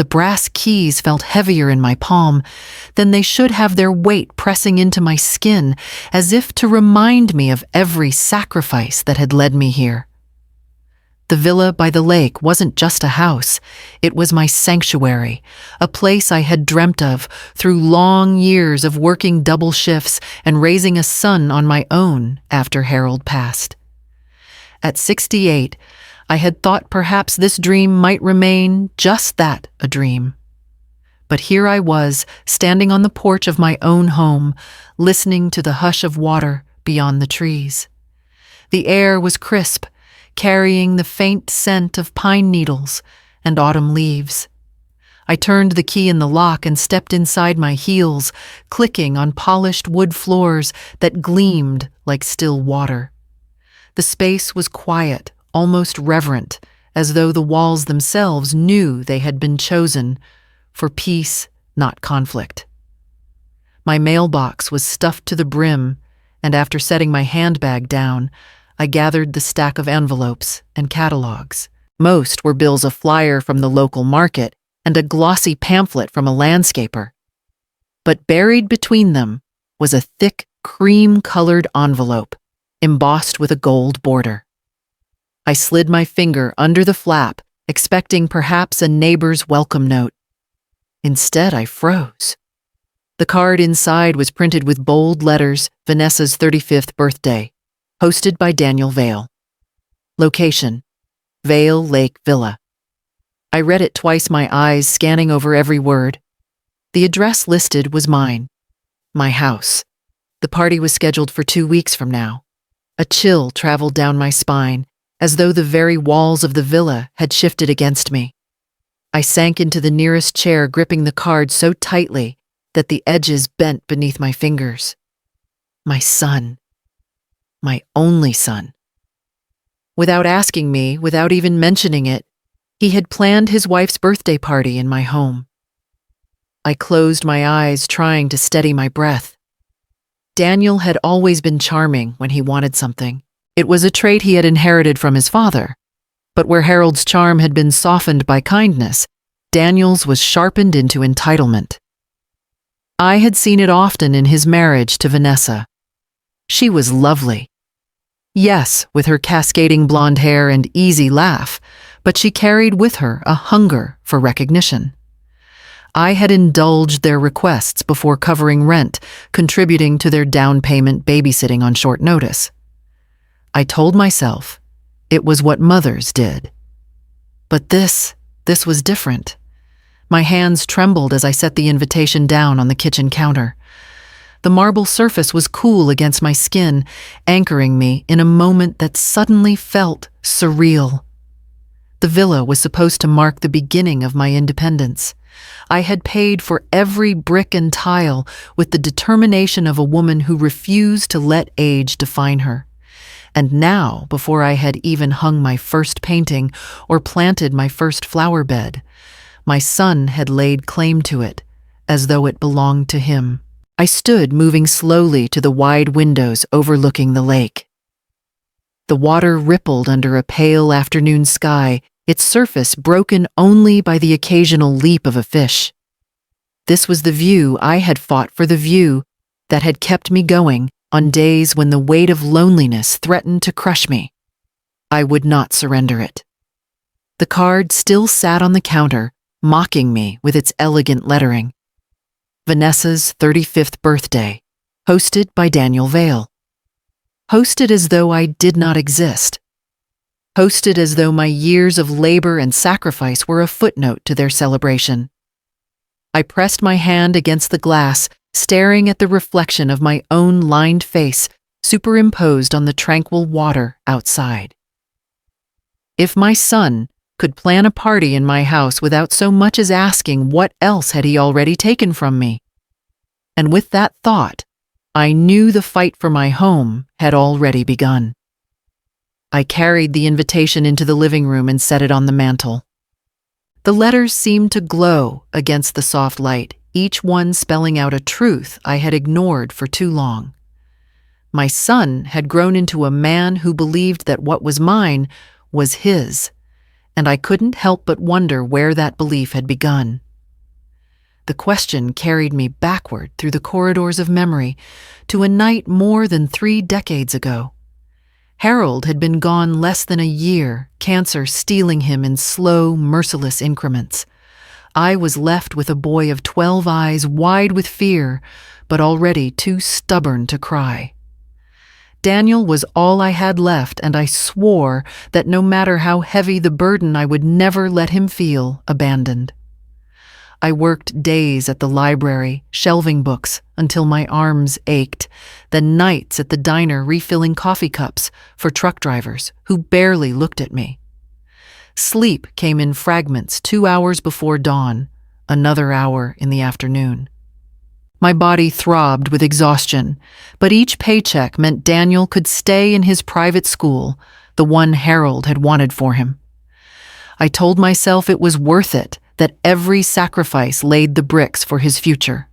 The brass keys felt heavier in my palm than they should have, their weight pressing into my skin as if to remind me of every sacrifice that had led me here. The villa by the lake wasn't just a house, it was my sanctuary, a place I had dreamt of through long years of working double shifts and raising a son on my own after Harold passed. At 68, I had thought perhaps this dream might remain just that, a dream. But here I was, standing on the porch of my own home, listening to the hush of water beyond the trees. The air was crisp, carrying the faint scent of pine needles and autumn leaves. I turned the key in the lock and stepped inside, my heels clicking on polished wood floors that gleamed like still water. The space was quiet, almost reverent, as though the walls themselves knew they had been chosen for peace, not conflict. My mailbox was stuffed to the brim, and after setting my handbag down, I gathered the stack of envelopes and catalogs. Most were bills, a flyer from the local market, and a glossy pamphlet from a landscaper. But buried between them was a thick, cream-colored envelope, embossed with a gold border. I slid my finger under the flap, expecting perhaps a neighbor's welcome note. Instead, I froze. The card inside was printed with bold letters, Vanessa's 35th birthday, hosted by Daniel Vale. Location, Vale Lake Villa. I read it twice, my eyes scanning over every word. The address listed was mine, my house. The party was scheduled for 2 weeks from now. A chill traveled down my spine, as though the very walls of the villa had shifted against me. I sank into the nearest chair, gripping the card so tightly that the edges bent beneath my fingers. My son. My only son. Without asking me, without even mentioning it, he had planned his wife's birthday party in my home. I closed my eyes, trying to steady my breath. Daniel had always been charming when he wanted something. It was a trait he had inherited from his father. But where Harold's charm had been softened by kindness, Daniel's was sharpened into entitlement. I had seen it often in his marriage to Vanessa. She was lovely. Yes, with her cascading blonde hair and easy laugh, but she carried with her a hunger for recognition. I had indulged their requests before covering rent, contributing to their down payment, babysitting on short notice. I told myself it was what mothers did. But this was different. My hands trembled as I set the invitation down on the kitchen counter. The marble surface was cool against my skin, anchoring me in a moment that suddenly felt surreal. The villa was supposed to mark the beginning of my independence. I had paid for every brick and tile with the determination of a woman who refused to let age define her. And now, before I had even hung my first painting or planted my first flower bed, my son had laid claim to it, as though it belonged to him. I stood, moving slowly to the wide windows overlooking the lake. The water rippled under a pale afternoon sky, its surface broken only by the occasional leap of a fish. This was the view I had fought for, the view that had kept me going on days when the weight of loneliness threatened to crush me. I would not surrender it. The card still sat on the counter, mocking me with its elegant lettering. Vanessa's 35th birthday, hosted by Daniel Vale. Hosted as though I did not exist. Hosted as though my years of labor and sacrifice were a footnote to their celebration. I pressed my hand against the glass, staring at the reflection of my own lined face superimposed on the tranquil water outside. If my son could plan a party in my house without so much as asking what else had he already taken from me. And with that thought, I knew the fight for my home had already begun. I carried the invitation into the living room and set it on the mantel. The letters seemed to glow against the soft light, each one spelling out a truth I had ignored for too long. My son had grown into a man who believed that what was mine was his, and I couldn't help but wonder where that belief had begun. The question carried me backward through the corridors of memory to a night more than 3 decades ago. Harold had been gone less than a year, cancer stealing him in slow, merciless increments. I was left with a boy of 12 eyes wide with fear, but already too stubborn to cry. Daniel was all I had left, and I swore that no matter how heavy the burden, I would never let him feel abandoned. I worked days at the library, shelving books until my arms ached, then nights at the diner refilling coffee cups for truck drivers who barely looked at me. Sleep came in fragments 2 hours before dawn, another hour in the afternoon. My body throbbed with exhaustion, but each paycheck meant Daniel could stay in his private school, the one Harold had wanted for him. I told myself it was worth it, that every sacrifice laid the bricks for his future.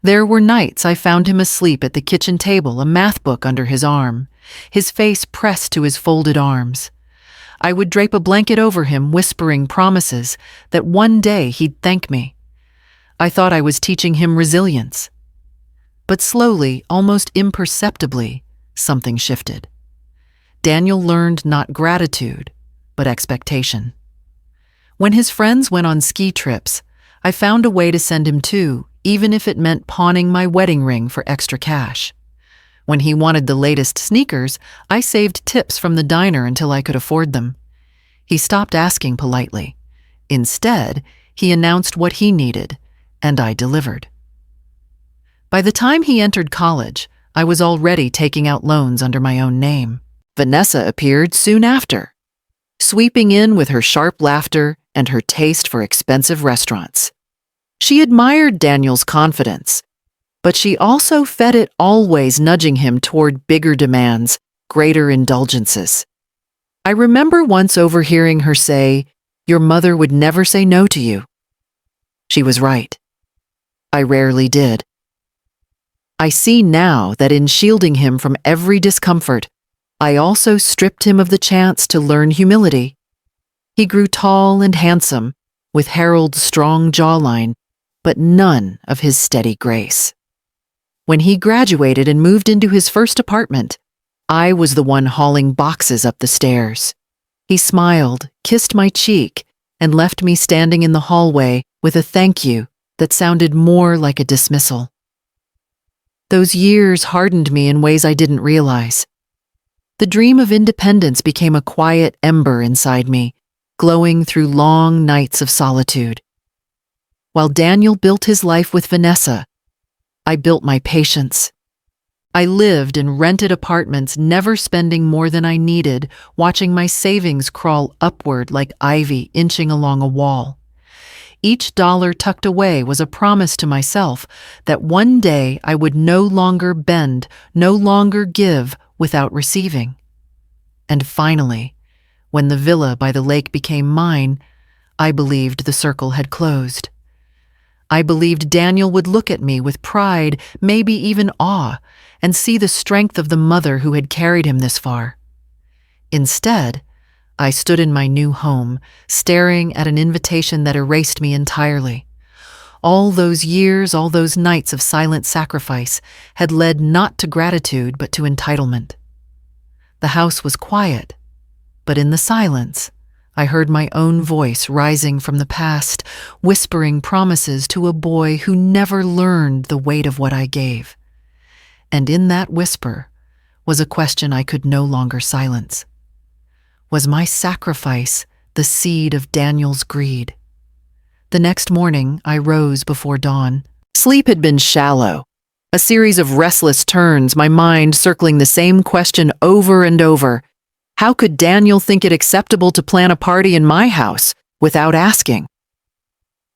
There were nights I found him asleep at the kitchen table, a math book under his arm, his face pressed to his folded arms. I would drape a blanket over him, whispering promises that one day he'd thank me. I thought I was teaching him resilience. But slowly, almost imperceptibly, something shifted. Daniel learned not gratitude, but expectation. When his friends went on ski trips, I found a way to send him too, even if it meant pawning my wedding ring for extra cash. When he wanted the latest sneakers, I saved tips from the diner until I could afford them. He stopped asking politely. Instead, he announced what he needed, and I delivered. By the time he entered college, I was already taking out loans under my own name. Vanessa appeared soon after, sweeping in with her sharp laughter and her taste for expensive restaurants. She admired Daniel's confidence, but she also fed it, always nudging him toward bigger demands, greater indulgences. I remember once overhearing her say, "Your mother would never say no to you." She was right. I rarely did. I see now that in shielding him from every discomfort, I also stripped him of the chance to learn humility. He grew tall and handsome, with Harold's strong jawline, but none of his steady grace. When he graduated and moved into his first apartment, I was the one hauling boxes up the stairs. He smiled, kissed my cheek, and left me standing in the hallway with a thank you that sounded more like a dismissal. Those years hardened me in ways I didn't realize. The dream of independence became a quiet ember inside me, glowing through long nights of solitude. While Daniel built his life with Vanessa, I built my patience. I lived in rented apartments, never spending more than I needed, watching my savings crawl upward like ivy inching along a wall. Each dollar tucked away was a promise to myself that one day I would no longer bend, no longer give without receiving. And finally, when the villa by the lake became mine, I believed the circle had closed. I believed Daniel would look at me with pride, maybe even awe, and see the strength of the mother who had carried him this far. Instead, I stood in my new home, staring at an invitation that erased me entirely. All those years, all those nights of silent sacrifice had led not to gratitude but to entitlement. The house was quiet, but in the silence, I heard my own voice rising from the past, whispering promises to a boy who never learned the weight of what I gave. And in that whisper was a question I could no longer silence. Was my sacrifice the seed of Daniel's greed? The next morning, I rose before dawn. Sleep had been shallow, a series of restless turns, my mind circling the same question over and over. How could Daniel think it acceptable to plan a party in my house without asking?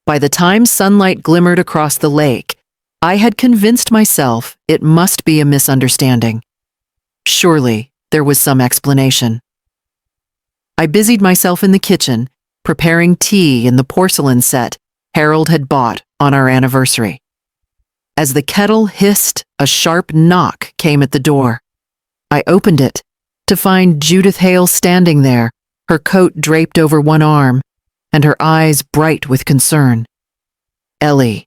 By the time sunlight glimmered across the lake, I had convinced myself it must be a misunderstanding. Surely there was some explanation. I busied myself in the kitchen, preparing tea in the porcelain set Harold had bought on our anniversary. As the kettle hissed, a sharp knock came at the door. I opened it to find Judith Hale standing there, her coat draped over one arm, and her eyes bright with concern. "Ellie,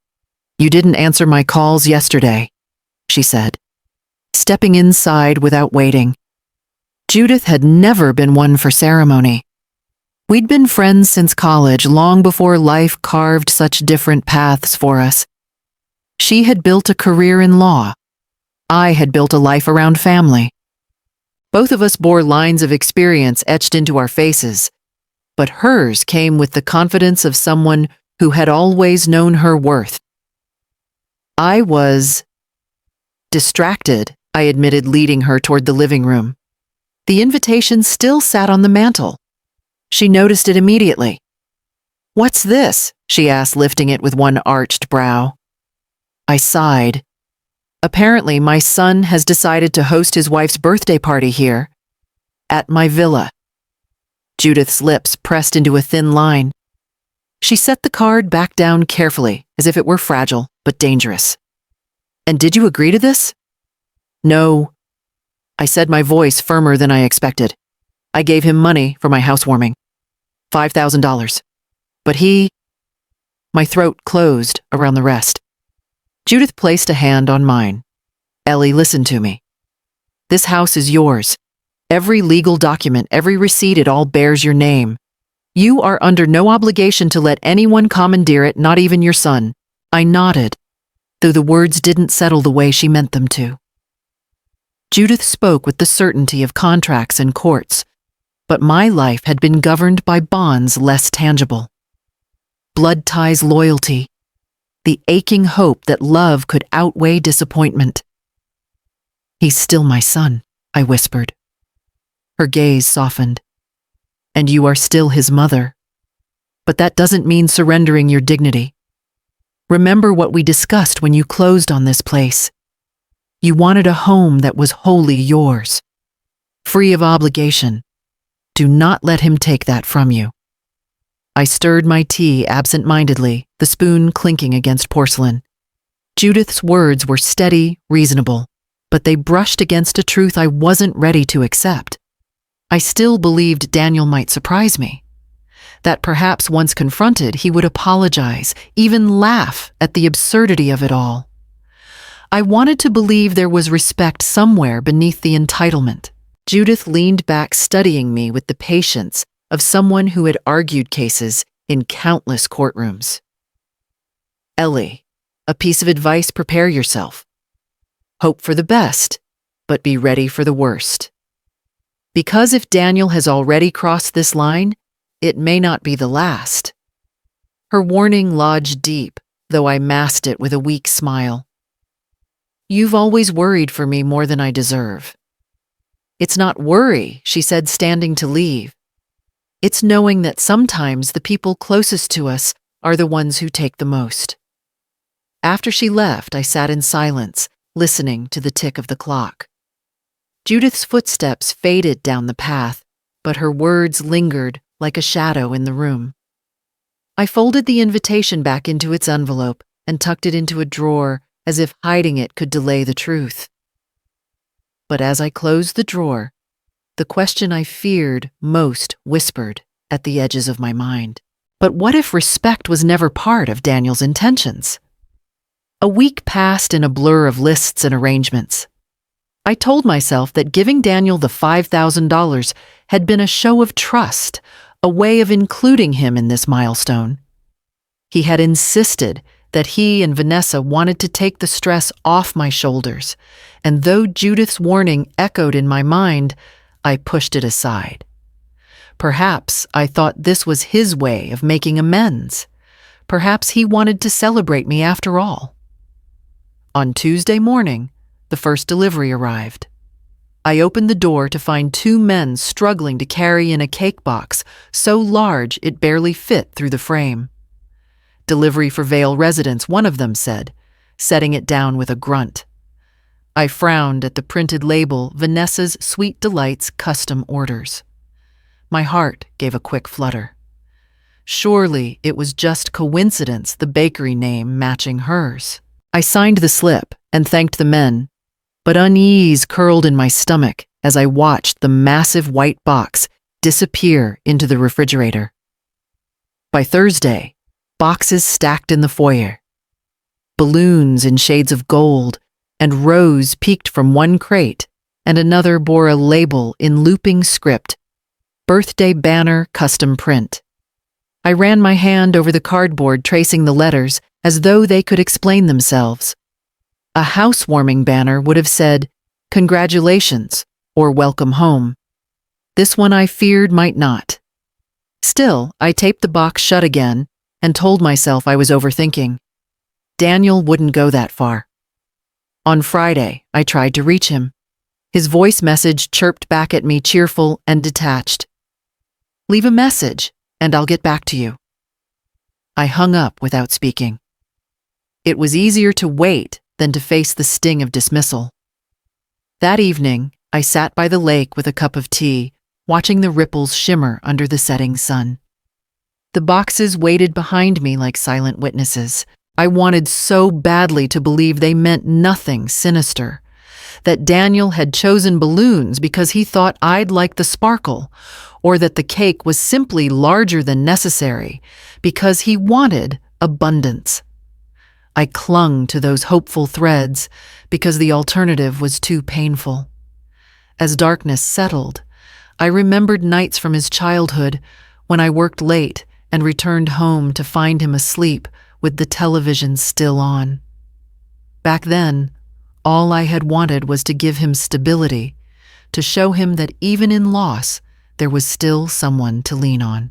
you didn't answer my calls yesterday," she said, stepping inside without waiting. Judith had never been one for ceremony. We'd been friends since college, long before life carved such different paths for us. She had built a career in law. I had built a life around family. Both of us bore lines of experience etched into our faces, but hers came with the confidence of someone who had always known her worth. I was distracted, I admitted, leading her toward the living room. The invitation still sat on the mantel. She noticed it immediately. "What's this?" she asked, lifting it with one arched brow. I sighed. "Apparently, my son has decided to host his wife's birthday party here, at my villa." Judith's lips pressed into a thin line. She set the card back down carefully, as if it were fragile but dangerous. "And did you agree to this?" "No," I said, my voice firmer than I expected. "I gave him money for my housewarming. $5,000. But My throat closed around the rest. Judith placed a hand on mine. "Ellie, listen to me. This house is yours. Every legal document, every receipt, it all bears your name. You are under no obligation to let anyone commandeer it, not even your son." I nodded, though the words didn't settle the way she meant them to. Judith spoke with the certainty of contracts and courts, but my life had been governed by bonds less tangible. Blood ties, loyalty, the aching hope that love could outweigh disappointment. "He's still my son," I whispered. Her gaze softened. "And you are still his mother. But that doesn't mean surrendering your dignity. Remember what we discussed when you closed on this place. You wanted a home that was wholly yours, free of obligation. Do not let him take that from you." I stirred my tea absent-mindedly, the spoon clinking against porcelain. Judith's words were steady, reasonable, but they brushed against a truth I wasn't ready to accept. I still believed Daniel might surprise me, that perhaps once confronted he would apologize, even laugh at the absurdity of it all. I wanted to believe there was respect somewhere beneath the entitlement. Judith leaned back, studying me with the patience of someone who had argued cases in countless courtrooms. "Ellie, a piece of advice: prepare yourself. Hope for the best, but be ready for the worst. Because if Daniel has already crossed this line, it may not be the last." Her warning lodged deep, though I masked it with a weak smile. "You've always worried for me more than I deserve." "It's not worry," she said, standing to leave. "It's knowing that sometimes the people closest to us are the ones who take the most." After she left, I sat in silence, listening to the tick of the clock. Judith's footsteps faded down the path, but her words lingered like a shadow in the room. I folded the invitation back into its envelope and tucked it into a drawer, as if hiding it could delay the truth. But as I closed the drawer, the question I feared most whispered at the edges of my mind. But what if respect was never part of Daniel's intentions? A week passed in a blur of lists and arrangements. I told myself that giving Daniel the $5,000 had been a show of trust, a way of including him in this milestone. He had insisted that he and Vanessa wanted to take the stress off my shoulders, and though Judith's warning echoed in my mind, I pushed it aside. Perhaps I thought this was his way of making amends. Perhaps he wanted to celebrate me after all. On Tuesday morning, the first delivery arrived. I opened the door to find two men struggling to carry in a cake box so large it barely fit through the frame. "Delivery for Vale residents," one of them said, setting it down with a grunt. I frowned at the printed label, "Vanessa's Sweet Delights Custom Orders." My heart gave a quick flutter. Surely it was just coincidence, the bakery name matching hers. I signed the slip and thanked the men, but unease curled in my stomach as I watched the massive white box disappear into the refrigerator. By Thursday, boxes stacked in the foyer. Balloons in shades of gold and rose peeked from one crate, and another bore a label in looping script, "Birthday Banner Custom Print." I ran my hand over the cardboard, tracing the letters as though they could explain themselves. A housewarming banner would have said, "Congratulations," or "Welcome home." This one I feared might not. Still, I taped the box shut again and told myself I was overthinking. Daniel wouldn't go that far. On Friday, I tried to reach him. His voice message chirped back at me, cheerful and detached. "Leave a message, and I'll get back to you." I hung up without speaking. It was easier to wait than to face the sting of dismissal. That evening, I sat by the lake with a cup of tea, watching the ripples shimmer under the setting sun. The boxes waited behind me like silent witnesses. I wanted so badly to believe they meant nothing sinister, that Daniel had chosen balloons because he thought I'd like the sparkle, or that the cake was simply larger than necessary because he wanted abundance. I clung to those hopeful threads because the alternative was too painful. As darkness settled, I remembered nights from his childhood when I worked late and returned home to find him asleep with the television still on. Back then, all I had wanted was to give him stability, to show him that even in loss, there was still someone to lean on.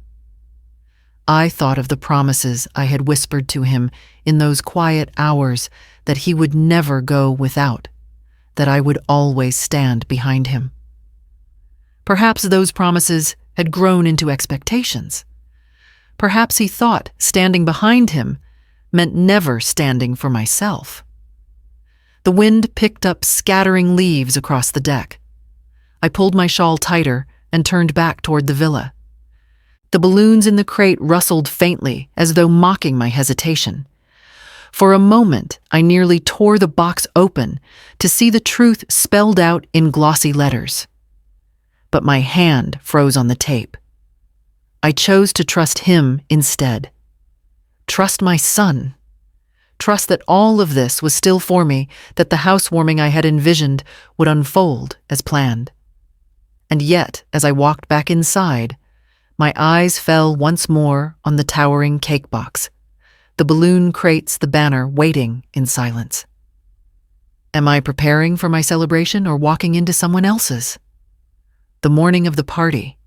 I thought of the promises I had whispered to him in those quiet hours, that he would never go without, that I would always stand behind him. Perhaps those promises had grown into expectations. Perhaps he thought standing behind him meant never standing for myself. The wind picked up scattering leaves across the deck. I pulled my shawl tighter and turned back toward the villa. The balloons in the crate rustled faintly, as though mocking my hesitation. For a moment, I nearly tore the box open to see the truth spelled out in glossy letters. But my hand froze on the tape. I chose to trust him instead. Trust my son. Trust that all of this was still for me, that the housewarming I had envisioned would unfold as planned. And yet, as I walked back inside, my eyes fell once more on the towering cake box, the balloon crates, the banner waiting in silence. Am I preparing for my celebration or walking into someone else's? The morning of the party.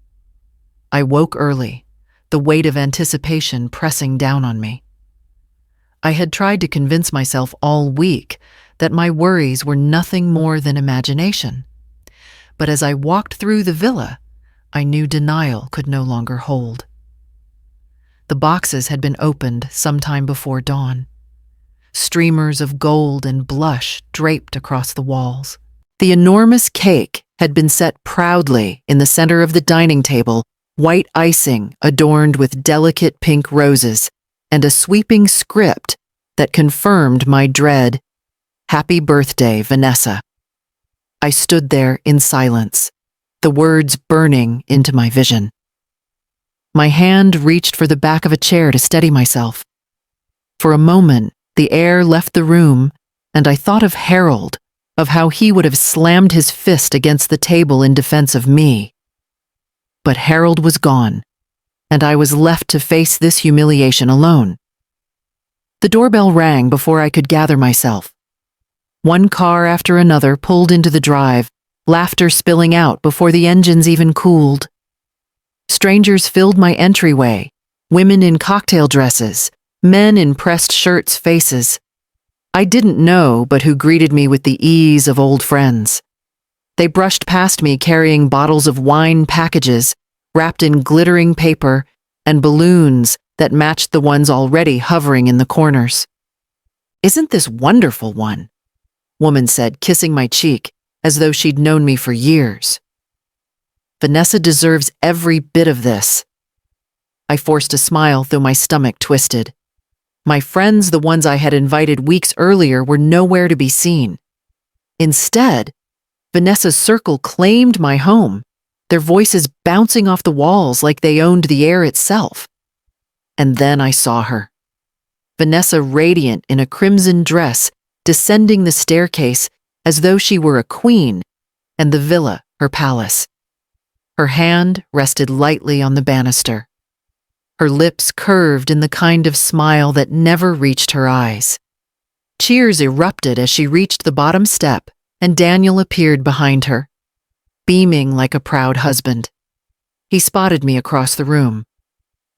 I woke early, the weight of anticipation pressing down on me. I had tried to convince myself all week that my worries were nothing more than imagination. But as I walked through the villa, I knew denial could no longer hold. The boxes had been opened sometime before dawn. Streamers of gold and blush draped across the walls. The enormous cake had been set proudly in the center of the dining table, white icing adorned with delicate pink roses, and a sweeping script that confirmed my dread, "Happy birthday, Vanessa." I stood there in silence, the words burning into my vision. My hand reached for the back of a chair to steady myself. For a moment, the air left the room, and I thought of Harold, of how he would have slammed his fist against the table in defense of me. But Harold was gone, and I was left to face this humiliation alone. The doorbell rang before I could gather myself. One car after another pulled into the drive, laughter spilling out before the engines even cooled. Strangers filled my entryway, women in cocktail dresses, men in pressed shirts' faces. I didn't know, but who greeted me with the ease of old friends. They brushed past me carrying bottles of wine packages, wrapped in glittering paper, and balloons that matched the ones already hovering in the corners. "Isn't this wonderful one?" woman said, kissing my cheek, as though she'd known me for years. "Vanessa deserves every bit of this." I forced a smile, though my stomach twisted. My friends, the ones I had invited weeks earlier, were nowhere to be seen. Instead, Vanessa's circle claimed my home, their voices bouncing off the walls like they owned the air itself. And then I saw her. Vanessa, radiant in a crimson dress, descending the staircase as though she were a queen, and the villa her palace. Her hand rested lightly on the banister. Her lips curved in the kind of smile that never reached her eyes. Cheers erupted as she reached the bottom step, and Daniel appeared behind her, beaming like a proud husband. He spotted me across the room.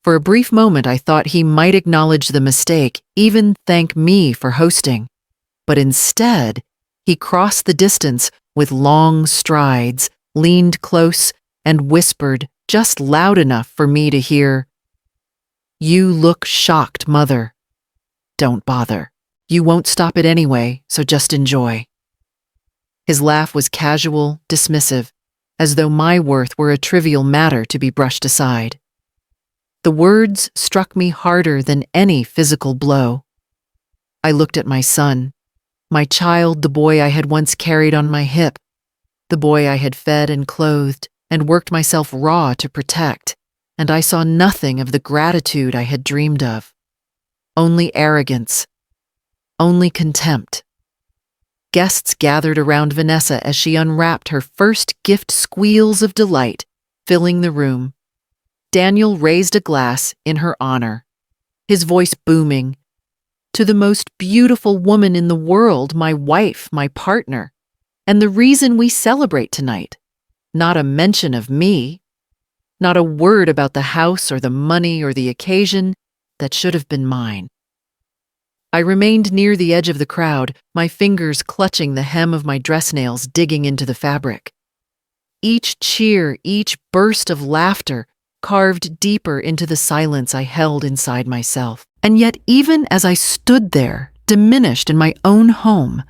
For a brief moment I thought he might acknowledge the mistake, even thank me for hosting. But instead, he crossed the distance with long strides, leaned close, and whispered just loud enough for me to hear, "You look shocked, Mother. Don't bother. You won't stop it anyway, so just enjoy." His laugh was casual, dismissive, as though my worth were a trivial matter to be brushed aside. The words struck me harder than any physical blow. I looked at my son, my child, the boy I had once carried on my hip, the boy I had fed and clothed and worked myself raw to protect, and I saw nothing of the gratitude I had dreamed of. Only arrogance, only contempt. Guests gathered around Vanessa as she unwrapped her first gift, squeals of delight, filling the room. Daniel raised a glass in her honor, his voice booming, "To the most beautiful woman in the world, my wife, my partner, and the reason we celebrate tonight. Not a mention of me, not a word about the house or the money or the occasion that should have been mine." I remained near the edge of the crowd, my fingers clutching the hem of my dress nails, digging into the fabric. Each cheer, each burst of laughter carved deeper into the silence I held inside myself. And yet, even as I stood there, diminished in my own home,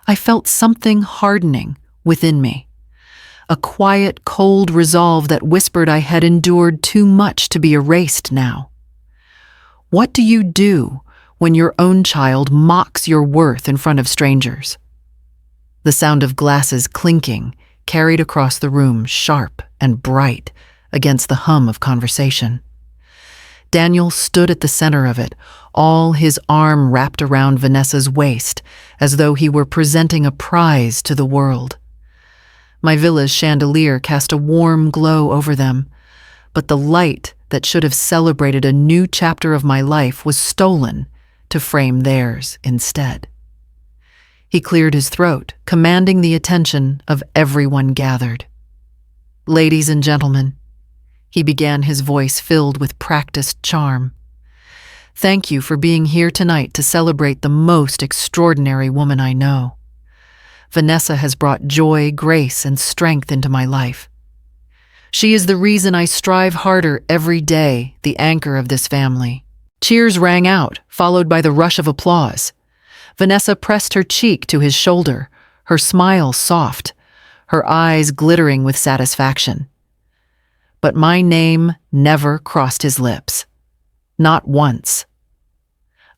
I felt something hardening within me. A quiet, cold resolve that whispered I had endured too much to be erased now. What do you do when your own child mocks your worth in front of strangers? The sound of glasses clinking carried across the room, sharp and bright, against the hum of conversation. Daniel stood at the center of it, all his arm wrapped around Vanessa's waist, as though he were presenting a prize to the world. My villa's chandelier cast a warm glow over them, but the light that should have celebrated a new chapter of my life was stolen to frame theirs instead. He cleared his throat, commanding the attention of everyone gathered. "Ladies and gentlemen," he began, his voice filled with practiced charm, "thank you for being here tonight to celebrate the most extraordinary woman I know. Vanessa has brought joy, grace, and strength into my life. She is the reason I strive harder every day, the anchor of this family." Cheers rang out, followed by the rush of applause. Vanessa pressed her cheek to his shoulder, her smile soft, her eyes glittering with satisfaction. But my name never crossed his lips. Not once.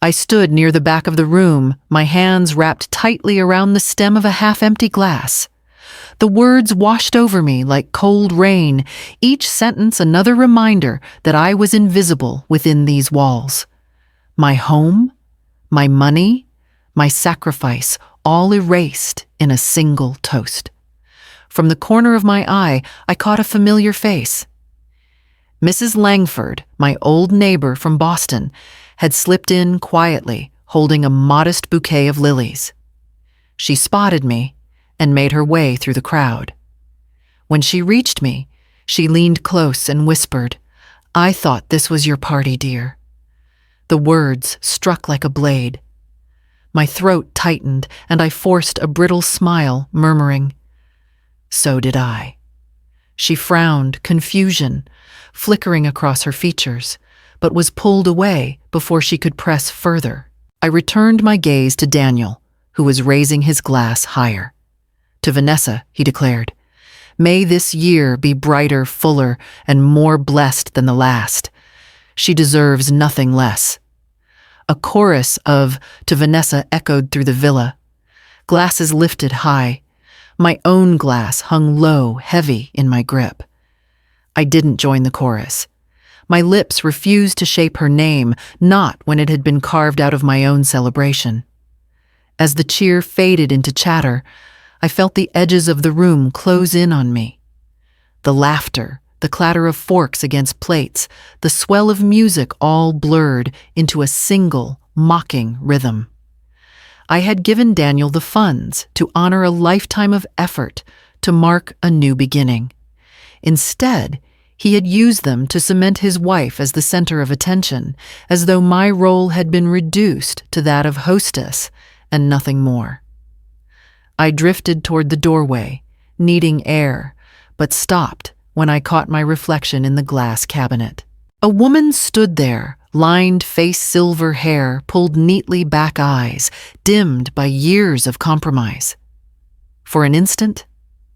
I stood near the back of the room, my hands wrapped tightly around the stem of a half-empty glass. The words washed over me like cold rain, each sentence another reminder that I was invisible within these walls. My home, my money, my sacrifice, all erased in a single toast. From the corner of my eye, I caught a familiar face. Mrs. Langford, my old neighbor from Boston, had slipped in quietly, holding a modest bouquet of lilies. She spotted me and made her way through the crowd. When she reached me, she leaned close and whispered, "I thought this was your party, dear." The words struck like a blade. My throat tightened, and I forced a brittle smile, murmuring, "So did I." She frowned, confusion flickering across her features, but was pulled away before she could press further. I returned my gaze to Daniel, who was raising his glass higher. To Vanessa, he declared, "May this year be brighter, fuller, and more blessed than the last. She deserves nothing less." A chorus of "to Vanessa" echoed through the villa. Glasses lifted high. My own glass hung low, heavy in my grip. I didn't join the chorus. My lips refused to shape her name, not when it had been carved out of my own celebration. As the cheer faded into chatter, I felt the edges of the room close in on me. The laughter, the clatter of forks against plates, the swell of music all blurred into a single, mocking rhythm. I had given Daniel the funds to honor a lifetime of effort, to mark a new beginning. Instead, he had used them to cement his wife as the center of attention, as though my role had been reduced to that of hostess and nothing more. I drifted toward the doorway, needing air, but stopped when I caught my reflection in the glass cabinet. A woman stood there, lined face, silver hair, pulled neatly back eyes, dimmed by years of compromise. For an instant,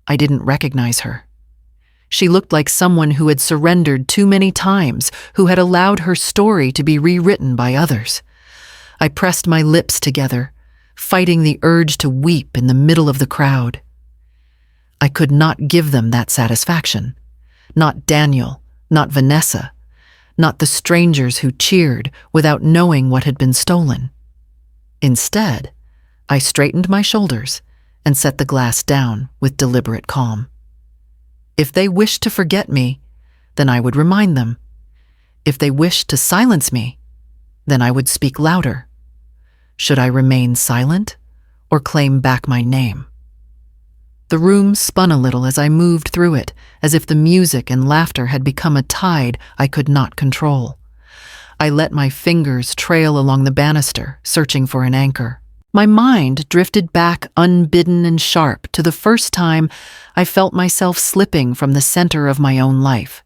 I didn't recognize her. She looked like someone who had surrendered too many times, who had allowed her story to be rewritten by others. I pressed my lips together, fighting the urge to weep in the middle of the crowd. I could not give them that satisfaction. Not Daniel, not Vanessa, not the strangers who cheered without knowing what had been stolen. Instead, I straightened my shoulders and set the glass down with deliberate calm. If they wished to forget me, then I would remind them. If they wished to silence me, then I would speak louder. Should I remain silent or claim back my name? The room spun a little as I moved through it, as if the music and laughter had become a tide I could not control. I let my fingers trail along the banister, searching for an anchor. My mind drifted back unbidden and sharp to the first time I felt myself slipping from the center of my own life.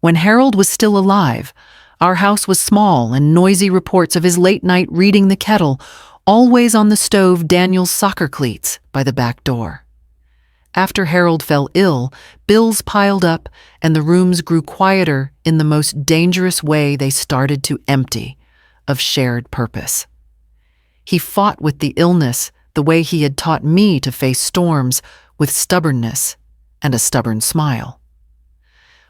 When Harold was still alive, our house was small, and noisy reports of his late night reading the kettle, always on the stove Daniel's soccer cleats by the back door. After Harold fell ill, bills piled up and the rooms grew quieter in the most dangerous way. They started to empty of shared purpose. He fought with the illness the way he had taught me to face storms, with stubbornness and a stubborn smile.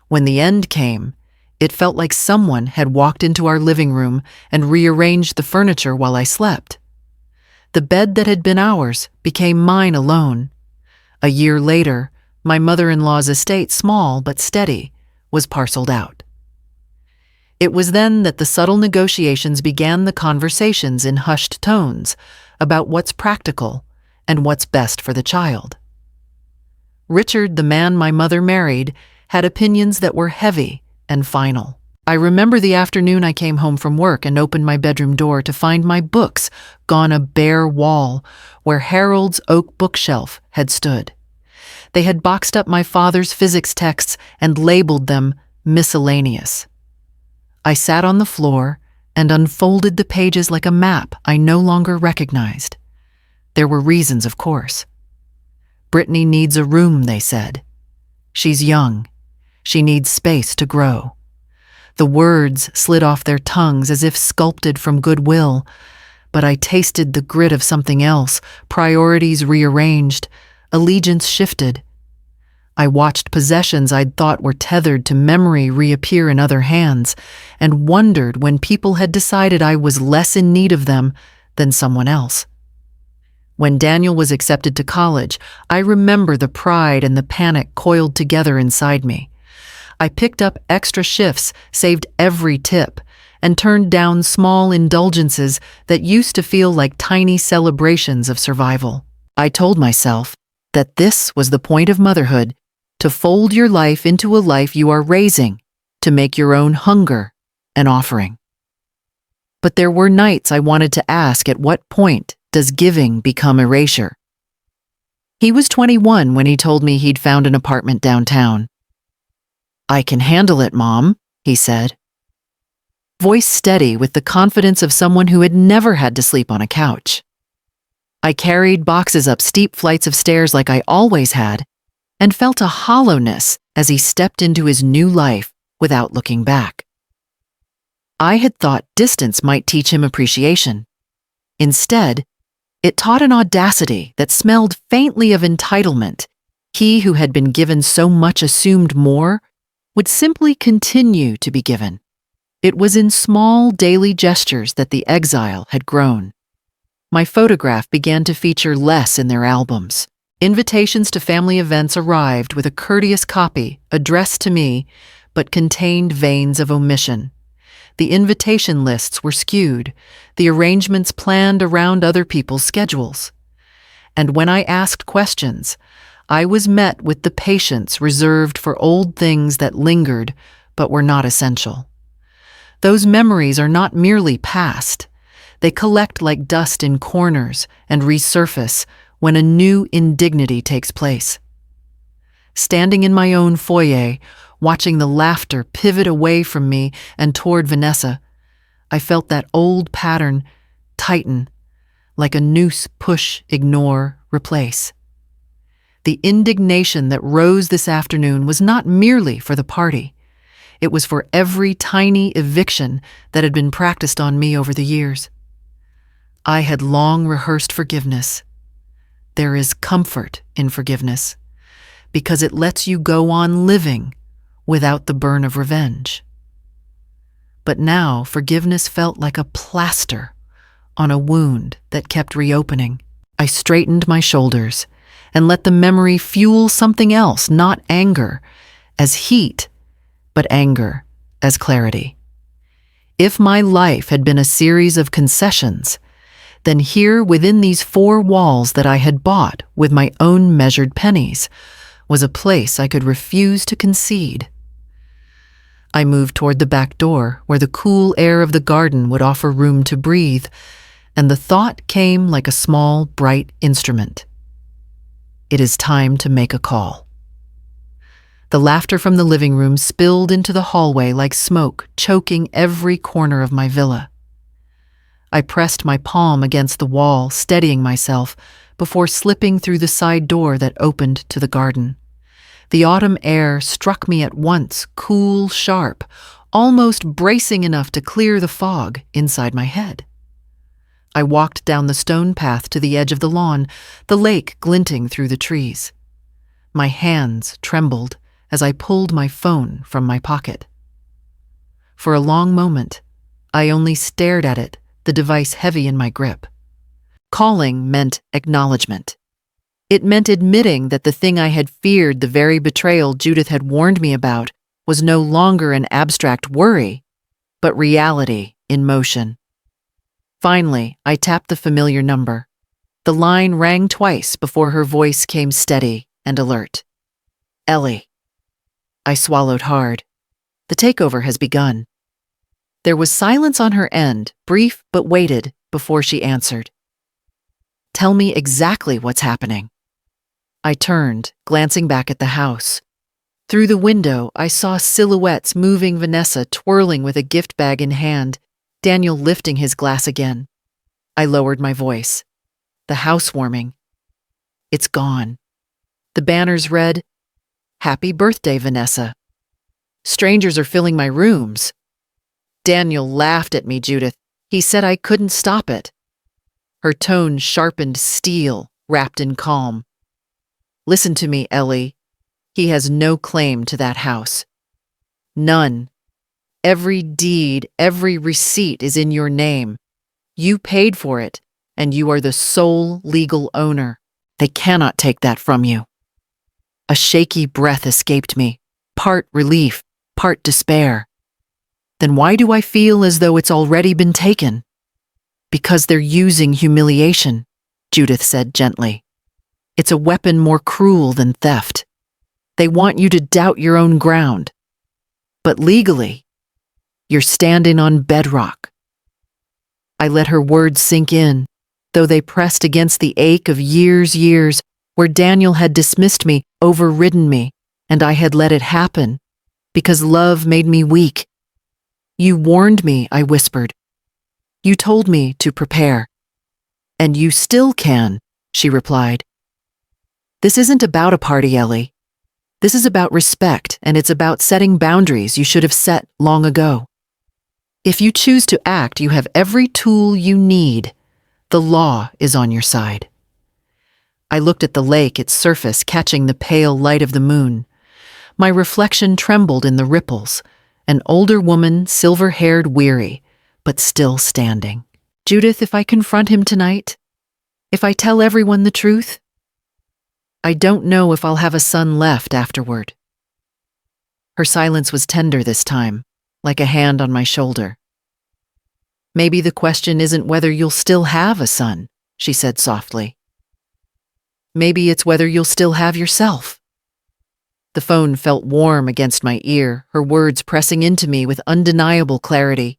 When the end came, it felt like someone had walked into our living room and rearranged the furniture while I slept. The bed that had been ours became mine alone. A year later, my mother-in-law's estate, small but steady, was parceled out. It was then that the subtle negotiations began, the conversations in hushed tones about what's practical and what's best for the child. Richard, the man my mother married, had opinions that were heavy and final. I remember the afternoon I came home from work and opened my bedroom door to find my books gone a bare wall where Harold's oak bookshelf had stood. They had boxed up my father's physics texts and labeled them miscellaneous. I sat on the floor and unfolded the pages like a map I no longer recognized. There were reasons, of course. Brittany needs a room, they said. She's young. She needs space to grow. The words slid off their tongues as if sculpted from goodwill, but I tasted the grit of something else, priorities rearranged, allegiance shifted. I watched possessions I'd thought were tethered to memory reappear in other hands, and wondered when people had decided I was less in need of them than someone else. When Daniel was accepted to college, I remember the pride and the panic coiled together inside me. I picked up extra shifts, saved every tip, and turned down small indulgences that used to feel like tiny celebrations of survival. I told myself that this was the point of motherhood, to fold your life into a life you are raising, to make your own hunger an offering. But there were nights I wanted to ask, at what point does giving become erasure? He was 21 when he told me he'd found an apartment downtown. "I can handle it, Mom," he said. Voice steady with the confidence of someone who had never had to sleep on a couch. I carried boxes up steep flights of stairs like I always had, and felt a hollowness as he stepped into his new life without looking back. I had thought distance might teach him appreciation. Instead, it taught an audacity that smelled faintly of entitlement. He who had been given so much assumed more would simply continue to be given. It was in small daily gestures that the exile had grown. My photograph began to feature less in their albums. Invitations to family events arrived with a courteous copy addressed to me, but contained veins of omission. The invitation lists were skewed, the arrangements planned around other people's schedules. And when I asked questions, I was met with the patience reserved for old things that lingered but were not essential. Those memories are not merely past. They collect like dust in corners and resurface when a new indignity takes place. Standing in my own foyer, watching the laughter pivot away from me and toward Vanessa, I felt that old pattern tighten, like a noose: push, ignore, replace. The indignation that rose this afternoon was not merely for the party. It was for every tiny eviction that had been practiced on me over the years. I had long rehearsed forgiveness. There is comfort in forgiveness, because it lets you go on living without the burn of revenge. But now forgiveness felt like a plaster on a wound that kept reopening. I straightened my shoulders and let the memory fuel something else, not anger as heat, but anger as clarity. If my life had been a series of concessions, then here within these four walls that I had bought with my own measured pennies was a place I could refuse to concede. I moved toward the back door where the cool air of the garden would offer room to breathe, and the thought came like a small, bright instrument. It is time to make a call. The laughter from the living room spilled into the hallway like smoke, choking every corner of my villa. I pressed my palm against the wall, steadying myself, before slipping through the side door that opened to the garden. The autumn air struck me at once, cool, sharp, almost bracing enough to clear the fog inside my head. I walked down the stone path to the edge of the lawn, the lake glinting through the trees. My hands trembled as I pulled my phone from my pocket. For a long moment, I only stared at it, the device heavy in my grip. Calling meant acknowledgement. It meant admitting that the thing I had feared, the very betrayal Judith had warned me about, was no longer an abstract worry, but reality in motion. Finally, I tapped the familiar number. The line rang twice before her voice came steady and alert. Ellie. I swallowed hard. The takeover has begun. There was silence on her end, brief but weighted, before she answered. Tell me exactly what's happening. I turned, glancing back at the house. Through the window, I saw silhouettes moving, Vanessa twirling with a gift bag in hand, Daniel lifting his glass again. I lowered my voice. The housewarming. It's gone. The banners read, Happy birthday, Vanessa. Strangers are filling my rooms. Daniel laughed at me, Judith. He said I couldn't stop it. Her tone sharpened steel, wrapped in calm. Listen to me, Ellie. He has no claim to that house. None. Every deed, every receipt is in your name. You paid for it, and you are the sole legal owner. They cannot take that from you. A shaky breath escaped me, part relief, part despair. Then why do I feel as though it's already been taken? Because they're using humiliation, Judith said gently. It's a weapon more cruel than theft. They want you to doubt your own ground. But legally, you're standing on bedrock. I let her words sink in, though they pressed against the ache of years where Daniel had dismissed me, overridden me, and I had let it happen, because love made me weak. You warned me, I whispered. You told me to prepare. And you still can, she replied. This isn't about a party, Ellie. This is about respect, and it's about setting boundaries you should have set long ago. If you choose to act, you have every tool you need. The law is on your side. I looked at the lake, its surface catching the pale light of the moon. My reflection trembled in the ripples, an older woman, silver-haired, weary, but still standing. Judith, if I confront him tonight? If I tell everyone the truth? I don't know if I'll have a son left afterward. Her silence was tender this time, like a hand on my shoulder. Maybe the question isn't whether you'll still have a son, she said softly. Maybe it's whether you'll still have yourself. The phone felt warm against my ear, her words pressing into me with undeniable clarity.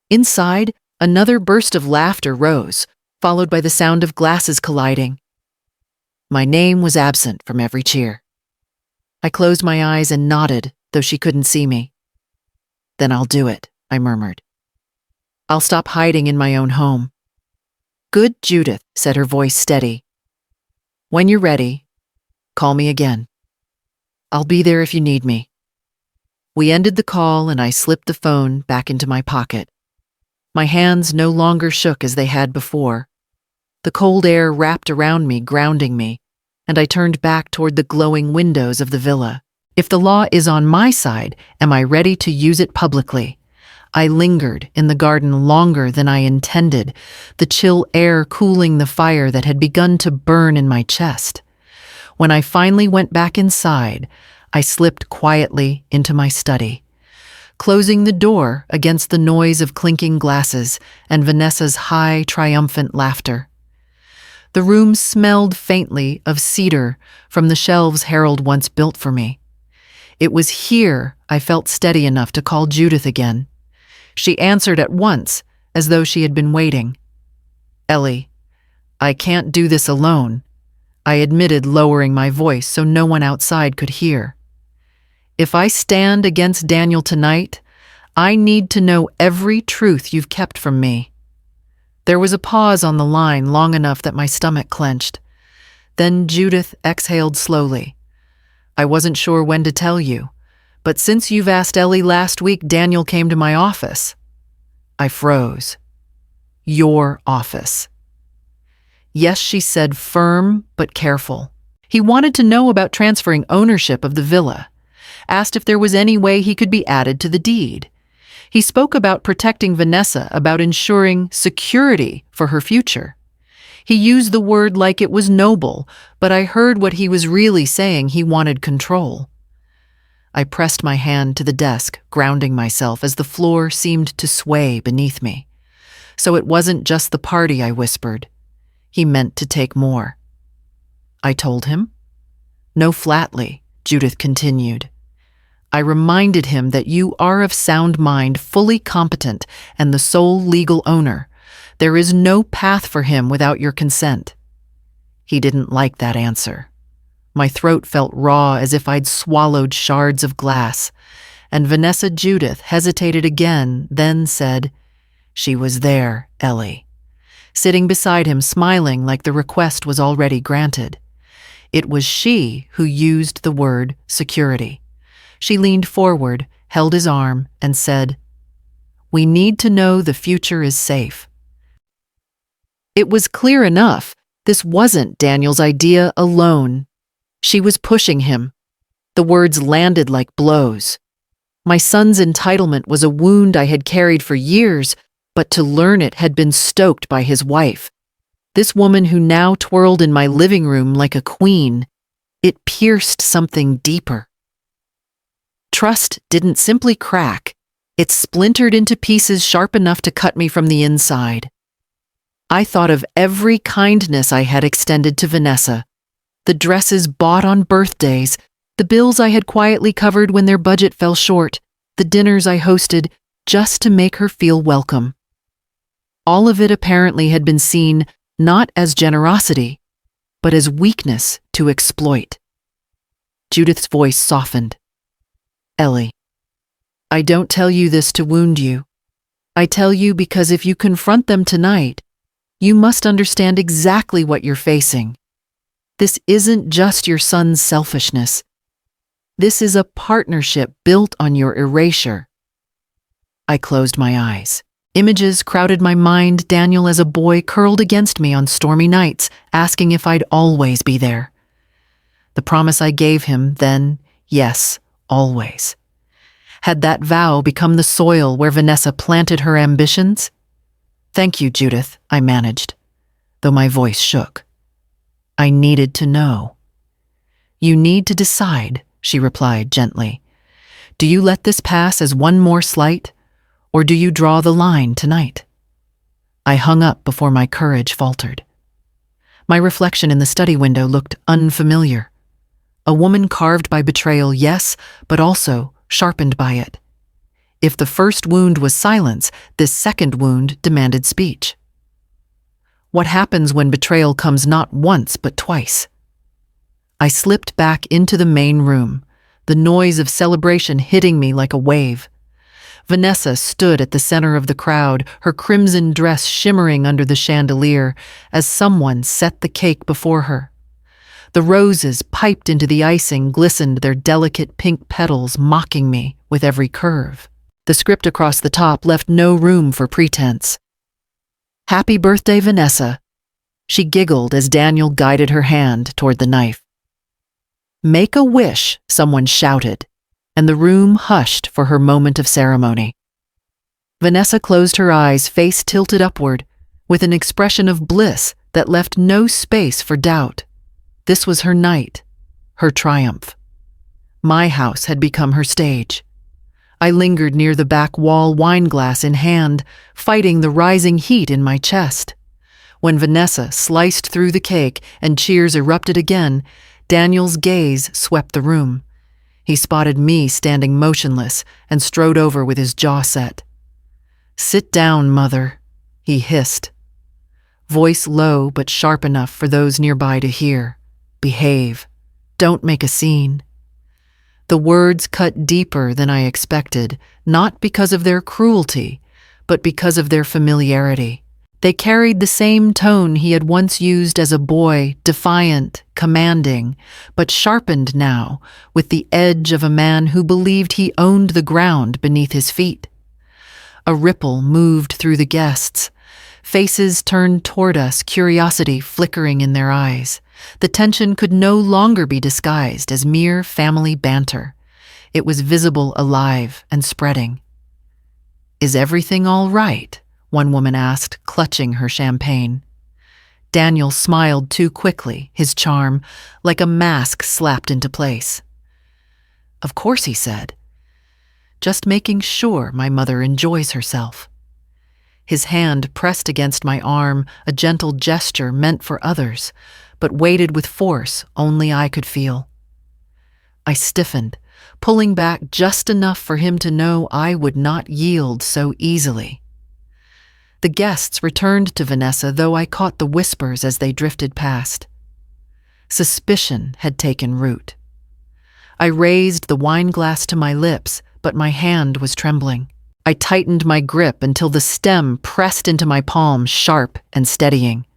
Inside, another burst of laughter rose, followed by the sound of glasses colliding. My name was absent from every cheer. I closed my eyes and nodded, though she couldn't see me. Then I'll do it, I murmured. I'll stop hiding in my own home. Good, Judith, said her voice steady. When you're ready, call me again. I'll be there if you need me. We ended the call and I slipped the phone back into my pocket. My hands no longer shook as they had before. The cold air wrapped around me, grounding me, and I turned back toward the glowing windows of the villa. If the law is on my side, am I ready to use it publicly? I lingered in the garden longer than I intended, the chill air cooling the fire that had begun to burn in my chest. When I finally went back inside, I slipped quietly into my study, closing the door against the noise of clinking glasses and Vanessa's high, triumphant laughter. The room smelled faintly of cedar from the shelves Harold once built for me. It was here I felt steady enough to call Judith again. She answered at once, as though she had been waiting. Ellie, I can't do this alone, I admitted, lowering my voice so no one outside could hear. If I stand against Daniel tonight, I need to know every truth you've kept from me. There was a pause on the line long enough that my stomach clenched. Then Judith exhaled slowly. I wasn't sure when to tell you, but since you've asked Ellie last week, Daniel came to my office. I froze. Your office. Yes, she said, firm but careful. He wanted to know about transferring ownership of the villa, asked if there was any way he could be added to the deed. He spoke about protecting Vanessa, about ensuring security for her future. He used the word like it was noble, but I heard what he was really saying. He wanted control. I pressed my hand to the desk, grounding myself as the floor seemed to sway beneath me. So it wasn't just the party, I whispered. He meant to take more. I told him. No, flatly, Judith continued. I reminded him that you are of sound mind, fully competent, and the sole legal owner. There is no path for him without your consent. He didn't like that answer. My throat felt raw, as if I'd swallowed shards of glass, and Vanessa Judith hesitated again, then said, She was there, Ellie, sitting beside him, smiling like the request was already granted. It was she who used the word security. She leaned forward, held his arm, and said, We need to know the future is safe. It was clear enough. This wasn't Daniel's idea alone. She was pushing him. The words landed like blows. My son's entitlement was a wound I had carried for years, but to learn it had been stoked by his wife. This woman who now twirled in my living room like a queen. It pierced something deeper. Trust didn't simply crack. It splintered into pieces sharp enough to cut me from the inside. I thought of every kindness I had extended to Vanessa. The dresses bought on birthdays, the bills I had quietly covered when their budget fell short, the dinners I hosted just to make her feel welcome. All of it apparently had been seen not as generosity, but as weakness to exploit. Judith's voice softened. Ellie, I don't tell you this to wound you. I tell you because if you confront them tonight, you must understand exactly what you're facing. This isn't just your son's selfishness. This is a partnership built on your erasure. I closed my eyes. Images crowded my mind, Daniel as a boy curled against me on stormy nights, asking if I'd always be there. The promise I gave him then, yes, always. Had that vow become the soil where Vanessa planted her ambitions? "Thank you, Judith," I managed, though my voice shook. "I needed to know." "You need to decide," she replied gently. "Do you let this pass as one more slight, or do you draw the line tonight?" I hung up before my courage faltered. My reflection in the study window looked unfamiliar. A woman carved by betrayal, yes, but also sharpened by it. If the first wound was silence, this second wound demanded speech. What happens when betrayal comes not once but twice? I slipped back into the main room, the noise of celebration hitting me like a wave. Vanessa stood at the center of the crowd, her crimson dress shimmering under the chandelier as someone set the cake before her. The roses piped into the icing glistened their delicate pink petals, mocking me with every curve. The script across the top left no room for pretense. "Happy birthday, Vanessa," she giggled as Daniel guided her hand toward the knife. "Make a wish," someone shouted, and the room hushed for her moment of ceremony. Vanessa closed her eyes, face tilted upward, with an expression of bliss that left no space for doubt. This was her night, her triumph. My house had become her stage. I lingered near the back wall, wineglass in hand, fighting the rising heat in my chest. When Vanessa sliced through the cake and cheers erupted again, Daniel's gaze swept the room. He spotted me standing motionless and strode over with his jaw set. "Sit down, Mother," he hissed. Voice low but sharp enough for those nearby to hear. "Behave. Don't make a scene." The words cut deeper than I expected, not because of their cruelty, but because of their familiarity. They carried the same tone he had once used as a boy, defiant, commanding, but sharpened now with the edge of a man who believed he owned the ground beneath his feet. A ripple moved through the guests. Faces turned toward us, curiosity flickering in their eyes. The tension could no longer be disguised as mere family banter. It was visible, alive, and spreading. "Is everything all right?" one woman asked, clutching her champagne. Daniel smiled too quickly, his charm like a mask slapped into place. "Of course," he said. "Just making sure my mother enjoys herself." His hand pressed against my arm, a gentle gesture meant for others, but weighted with force only I could feel. I stiffened, pulling back just enough for him to know I would not yield so easily. The guests returned to Vanessa, though I caught the whispers as they drifted past. Suspicion had taken root. I raised the wineglass to my lips, but my hand was trembling. I tightened my grip until the stem pressed into my palm, sharp and steadying.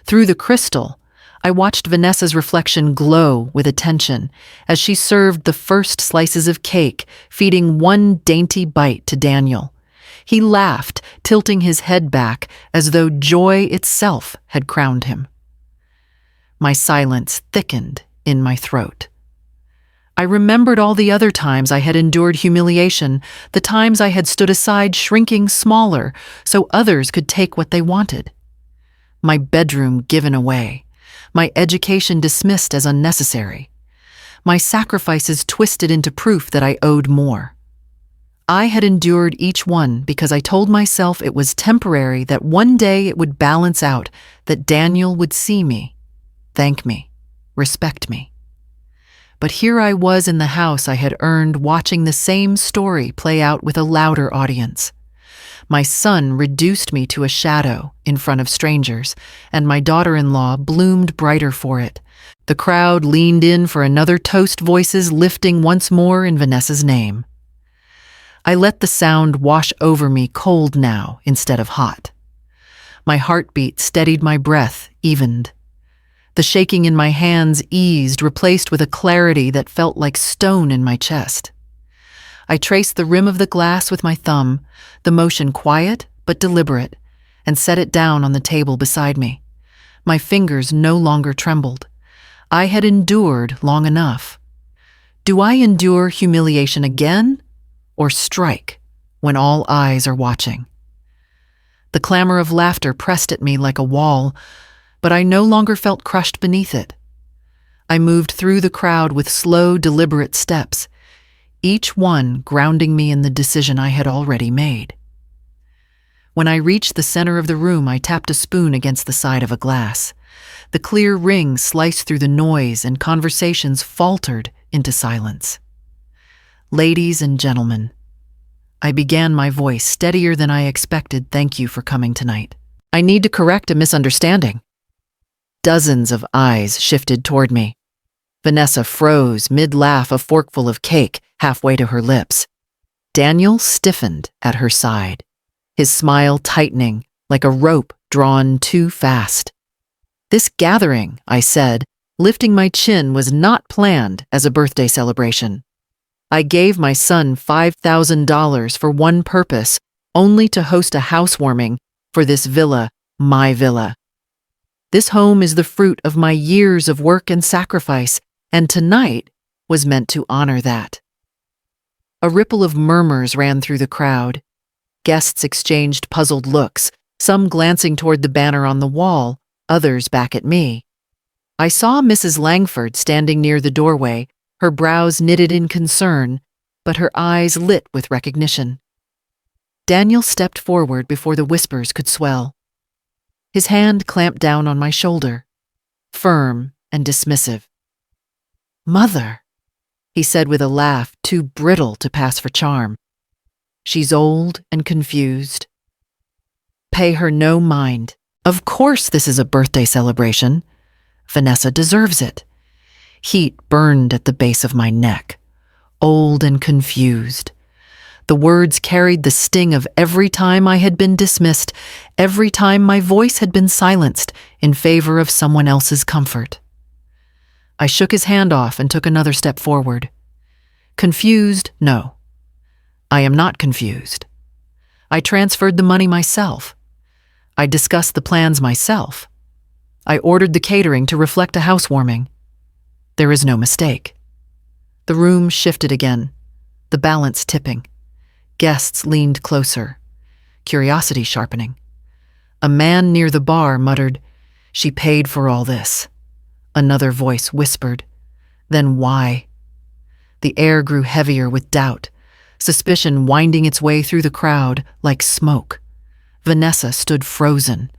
Through the crystal, I watched Vanessa's reflection glow with attention as she served the first slices of cake, feeding one dainty bite to Daniel. He laughed, tilting his head back as though joy itself had crowned him. My silence thickened in my throat. I remembered all the other times I had endured humiliation, the times I had stood aside shrinking smaller so others could take what they wanted. My bedroom given away, my education dismissed as unnecessary, my sacrifices twisted into proof that I owed more. I had endured each one because I told myself it was temporary, that one day it would balance out, that Daniel would see me, thank me, respect me. But here I was in the house I had earned, watching the same story play out with a louder audience. My son reduced me to a shadow in front of strangers, and my daughter-in-law bloomed brighter for it. The crowd leaned in for another toast, voices lifting once more in Vanessa's name. I let the sound wash over me, cold now instead of hot. My heartbeat steadied, my breath evened. The shaking in my hands eased, replaced with a clarity that felt like stone in my chest. I traced the rim of the glass with my thumb, the motion quiet but deliberate, and set it down on the table beside me. My fingers no longer trembled. I had endured long enough. Do I endure humiliation again, or strike when all eyes are watching? The clamor of laughter pressed at me like a wall, but I no longer felt crushed beneath it. I moved through the crowd with slow, deliberate steps, each one grounding me in the decision I had already made. When I reached the center of the room, I tapped a spoon against the side of a glass. The clear ring sliced through the noise, and conversations faltered into silence. Ladies and gentlemen, I began my voice steadier than I expected. Thank you for coming tonight. I need to correct a misunderstanding. Dozens of eyes shifted toward me. Vanessa froze mid-laugh, a forkful of cake halfway to her lips. Daniel stiffened at her side, his smile tightening like a rope drawn too fast. This gathering, I said, lifting my chin, was not planned as a birthday celebration. I gave my son $5,000 for one purpose, only to host a housewarming for this villa, my villa. This home is the fruit of my years of work and sacrifice, and tonight was meant to honor that. A ripple of murmurs ran through the crowd. Guests exchanged puzzled looks, some glancing toward the banner on the wall, others back at me. I saw Mrs. Langford standing near the doorway, her brows knitted in concern, but her eyes lit with recognition. Daniel stepped forward before the whispers could swell. His hand clamped down on my shoulder, firm and dismissive. "Mother," he said with a laugh too brittle to pass for charm. "She's old and confused. Pay her no mind. Of course this is a birthday celebration. Vanessa deserves it." Heat burned at the base of my neck. Old and confused. The words carried the sting of every time I had been dismissed, every time my voice had been silenced in favor of someone else's comfort. I shook his hand off and took another step forward. Confused? No. I am not confused. I transferred the money myself. I discussed the plans myself. I ordered the catering to reflect a housewarming. There is no mistake. The room shifted again, the balance tipping. Guests leaned closer, curiosity sharpening. A man near the bar muttered, "She paid for all this." Another voice whispered, "Then why?" The air grew heavier with doubt, suspicion winding its way through the crowd like smoke. Vanessa stood frozen,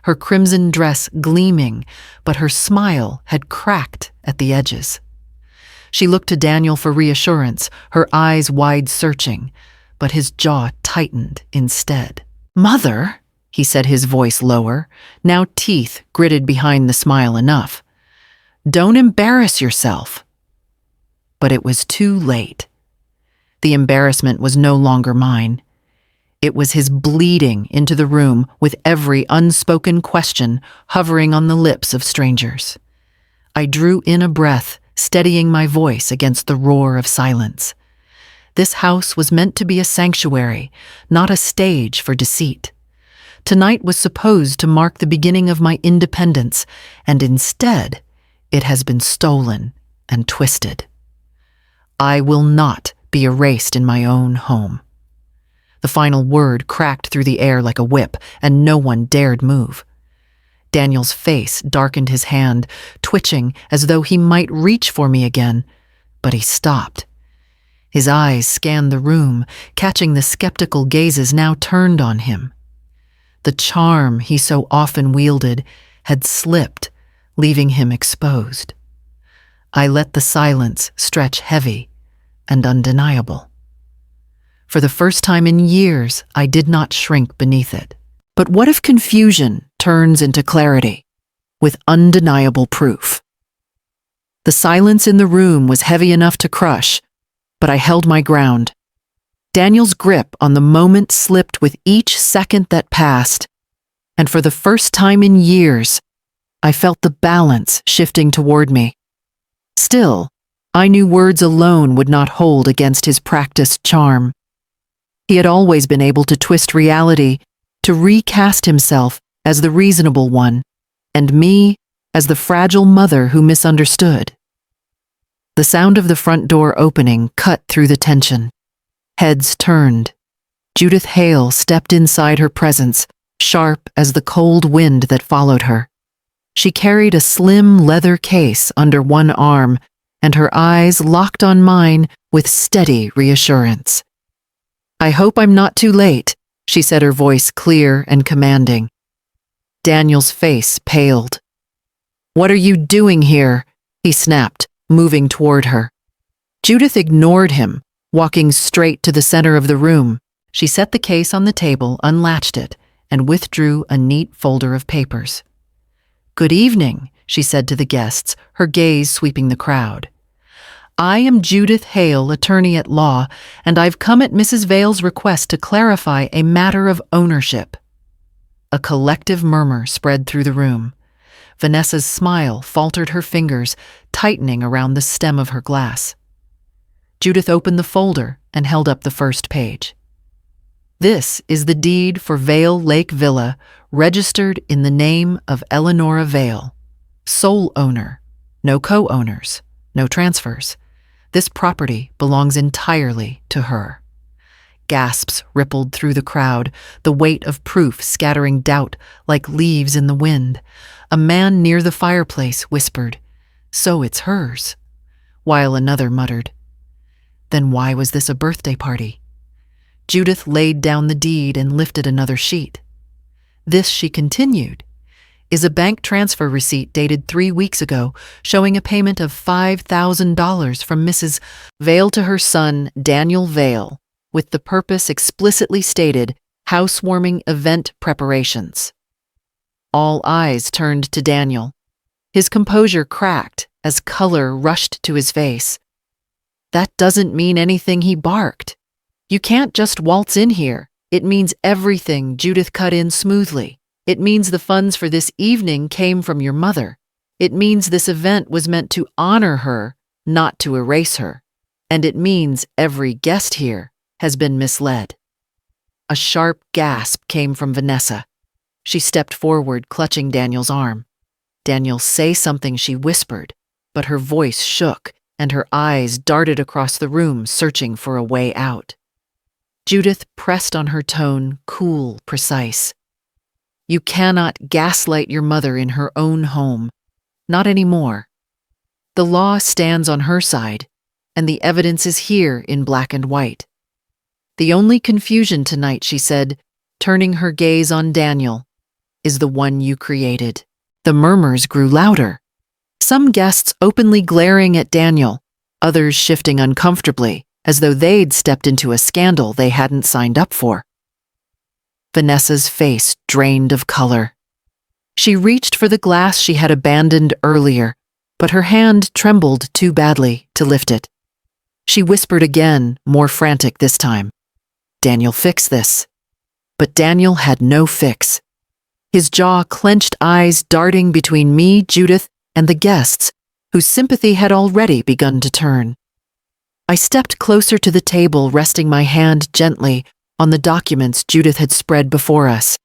her crimson dress gleaming, but her smile had cracked at the edges. She looked to Daniel for reassurance, her eyes wide searching, but his jaw tightened instead. "Mother," he said, his voice lower, now teeth gritted behind the smile enough. "Don't embarrass yourself." But it was too late. The embarrassment was no longer mine. It was his bleeding into the room with every unspoken question hovering on the lips of strangers. I drew in a breath, steadying my voice against the roar of silence. This house was meant to be a sanctuary, not a stage for deceit. Tonight was supposed to mark the beginning of my independence, and instead, it has been stolen and twisted. I will not be erased in my own home. The final word cracked through the air like a whip, and no one dared move. Daniel's face darkened, his hand twitching as though he might reach for me again, but he stopped. His eyes scanned the room, catching the skeptical gazes now turned on him. The charm he so often wielded had slipped, leaving him exposed. I let the silence stretch heavy and undeniable. For the first time in years, I did not shrink beneath it. But what if confusion turns into clarity, with undeniable proof? The silence in the room was heavy enough to crush, but I held my ground. Daniel's grip on the moment slipped with each second that passed, and for the first time in years, I felt the balance shifting toward me. Still, I knew words alone would not hold against his practiced charm. He had always been able to twist reality, to recast himself as the reasonable one, and me as the fragile mother who misunderstood. The sound of the front door opening cut through the tension. Heads turned. Judith Hale stepped inside her presence, sharp as the cold wind that followed her. She carried a slim leather case under one arm, and her eyes locked on mine with steady reassurance. "I hope I'm not too late," she said, her voice clear and commanding. Daniel's face paled. "What are you doing here?" he snapped, moving toward her. Judith ignored him, walking straight to the center of the room. She set the case on the table, unlatched it, and withdrew a neat folder of papers. "Good evening," she said to the guests, her gaze sweeping the crowd. "I am Judith Hale, attorney at law, and I've come at Mrs. Vale's request to clarify a matter of ownership." A collective murmur spread through the room. Vanessa's smile faltered her fingers, tightening around the stem of her glass. Judith opened the folder and held up the first page. "This is the deed for Vale Lake Villa, registered in the name of Eleanora Vale. Sole owner, no co-owners, no transfers. This property belongs entirely to her." Gasps rippled through the crowd, the weight of proof scattering doubt like leaves in the wind. A man near the fireplace whispered, "So it's hers," while another muttered, "Then why was this a birthday party?" Judith laid down the deed and lifted another sheet. "This," she continued, "is a bank transfer receipt dated 3 weeks ago, showing a payment of $5,000 from Mrs. Vale to her son, Daniel Vale, with the purpose explicitly stated, housewarming event preparations." All eyes turned to Daniel. His composure cracked as color rushed to his face. "That doesn't mean anything," he barked. "You can't just waltz in here. It means everything," Judith cut in smoothly. "It means the funds for this evening came from your mother. It means this event was meant to honor her, not to erase her. And it means every guest here has been misled." A sharp gasp came from Vanessa. She stepped forward, clutching Daniel's arm. "Daniel, say something," she whispered, but her voice shook and her eyes darted across the room, searching for a way out. Judith pressed on her tone, cool, precise. "You cannot gaslight your mother in her own home. Not anymore. The law stands on her side, and the evidence is here in black and white. The only confusion tonight," she said, turning her gaze on Daniel, "is the one you created." The murmurs grew louder. Some guests openly glaring at Daniel, others shifting uncomfortably, as though they'd stepped into a scandal they hadn't signed up for. Vanessa's face drained of color. She reached for the glass she had abandoned earlier, but her hand trembled too badly to lift it. She whispered again, more frantic this time, "Daniel, fix this." But Daniel had no fix. His jaw-clenched eyes darting between me, Judith, and the guests, whose sympathy had already begun to turn. I stepped closer to the table, resting my hand gently on the documents Judith had spread before us.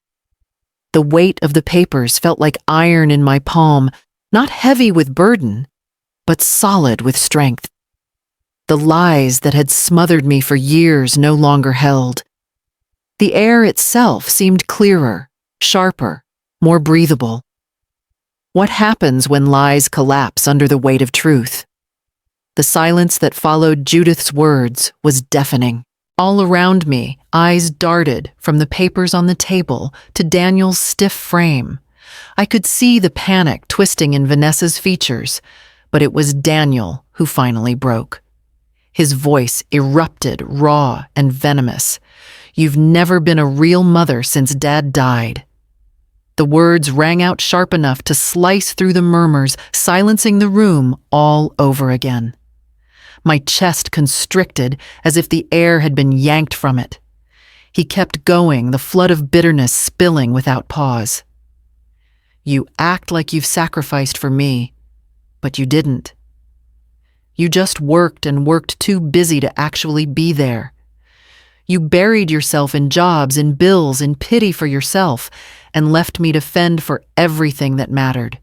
The weight of the papers felt like iron in my palm, not heavy with burden, but solid with strength. The lies that had smothered me for years no longer held. The air itself seemed clearer, sharper, more breathable. What happens when lies collapse under the weight of truth? The silence that followed Judith's words was deafening. All around me, eyes darted from the papers on the table to Daniel's stiff frame. I could see the panic twisting in Vanessa's features, but it was Daniel who finally broke. His voice erupted, raw and venomous. "You've never been a real mother since Dad died." The words rang out sharp enough to slice through the murmurs, silencing the room all over again. My chest constricted as if the air had been yanked from it. He kept going, the flood of bitterness spilling without pause. "You act like you've sacrificed for me, but you didn't. You just worked and worked too busy to actually be there. You buried yourself in jobs, in bills, in pity for yourself, and left me to fend for everything that mattered.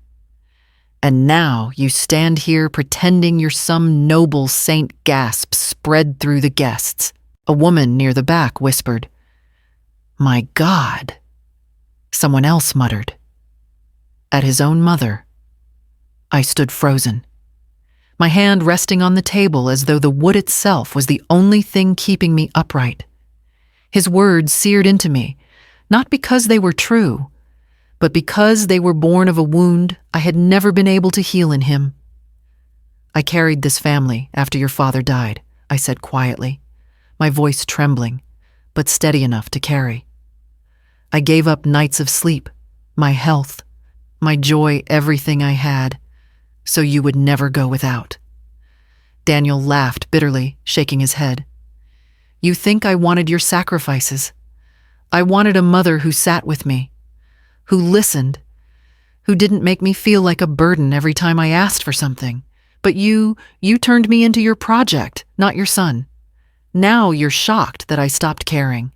And now you stand here pretending you're some noble saint. Gasps spread through the guests. A woman near the back whispered, "My God." Someone else muttered, "At his own mother." I stood frozen, my hand resting on the table as though the wood itself was the only thing keeping me upright. His words seared into me, not because they were true, but because they were born of a wound I had never been able to heal in him. "I carried this family after your father died," I said quietly, my voice trembling, but steady enough to carry. "I gave up nights of sleep, my health, my joy, everything I had, so you would never go without." Daniel laughed bitterly, shaking his head. "You think I wanted your sacrifices. I wanted a mother who sat with me, who listened, who didn't make me feel like a burden every time I asked for something. But you turned me into your project, not your son. Now you're shocked that I stopped caring."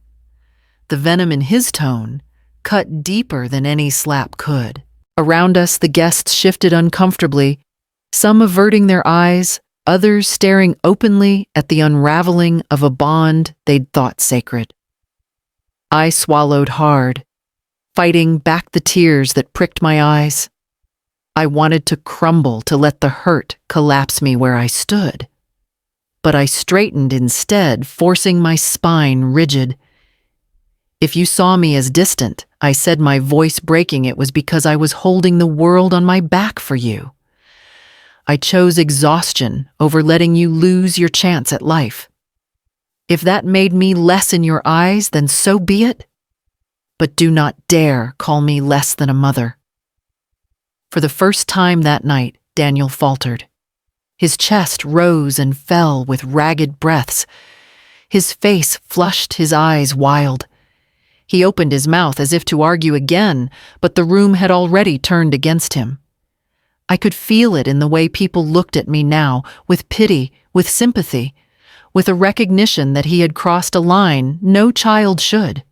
The venom in his tone cut deeper than any slap could. Around us, the guests shifted uncomfortably, some averting their eyes, others staring openly at the unraveling of a bond they'd thought sacred. I swallowed hard, fighting back the tears that pricked my eyes. I wanted to crumble, to let the hurt collapse me where I stood. But I straightened instead, forcing my spine rigid. "If you saw me as distant," I said, my voice breaking, "it was because I was holding the world on my back for you. I chose exhaustion over letting you lose your chance at life. If that made me less in your eyes, then so be it. But do not dare call me less than a mother." For the first time that night, Daniel faltered. His chest rose and fell with ragged breaths. His face flushed, his eyes wild. He opened his mouth as if to argue again, but the room had already turned against him. I could feel it in the way people looked at me now, with pity, with sympathy, with a recognition that he had crossed a line no child should.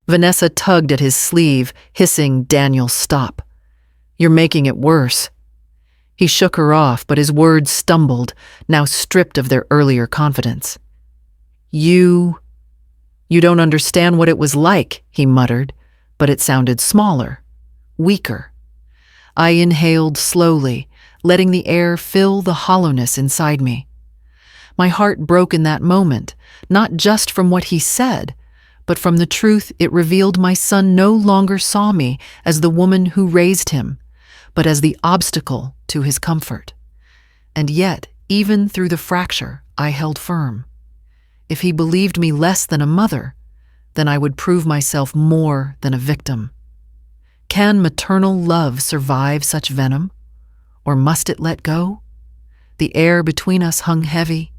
Vanessa tugged at his sleeve, hissing, "Daniel, stop. You're making it worse." He shook her off, but his words stumbled, now stripped of their earlier confidence. You don't understand what it was like," he muttered, but it sounded smaller, weaker. I inhaled slowly, letting the air fill the hollowness inside me. My heart broke in that moment, not just from what he said, but from the truth it revealed. My son no longer saw me as the woman who raised him, but as the obstacle to his comfort. And yet, even through the fracture, I held firm. If he believed me less than a mother, then I would prove myself more than a victim. Can maternal love survive such venom? Or must it let go? The air between us hung heavy,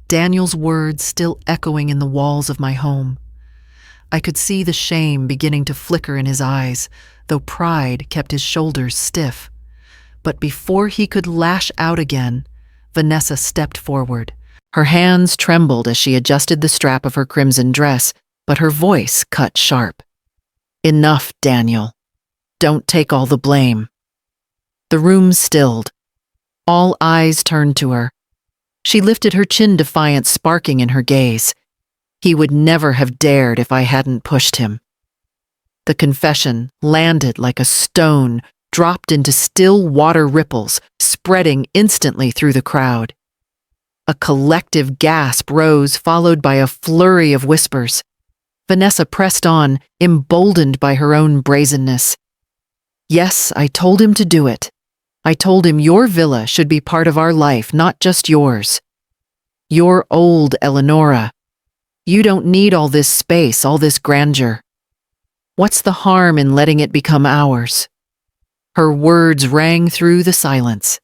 Daniel's words still echoing in the walls of my home. I could see the shame beginning to flicker in his eyes, though pride kept his shoulders stiff. But before he could lash out again, Vanessa stepped forward. Her hands trembled as she adjusted the strap of her crimson dress, but her voice cut sharp. "Enough, Daniel. Don't take all the blame." The room stilled. All eyes turned to her. She lifted her chin, defiance sparking in her gaze. He would never have dared if I hadn't pushed him. The confession landed like a stone, dropped into still water ripples, spreading instantly through the crowd. A collective gasp rose, followed by a flurry of whispers. Vanessa pressed on, emboldened by her own brazenness. "Yes, I told him to do it. I told him your villa should be part of our life, not just yours. You're old, Eleonora. You don't need all this space, all this grandeur. What's the harm in letting it become ours?" Her words rang through the silence,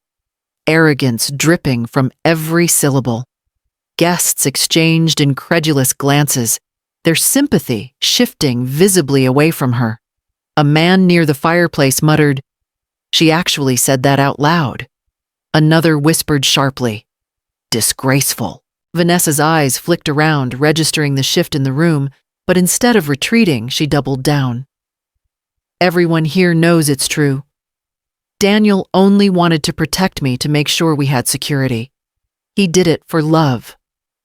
arrogance dripping from every syllable. Guests exchanged incredulous glances, their sympathy shifting visibly away from her. A man near the fireplace muttered, "She actually said that out loud." Another whispered sharply, "Disgraceful." Vanessa's eyes flicked around, registering the shift in the room, but instead of retreating, she doubled down. "Everyone here knows it's true. Daniel only wanted to protect me to make sure we had security. He did it for love,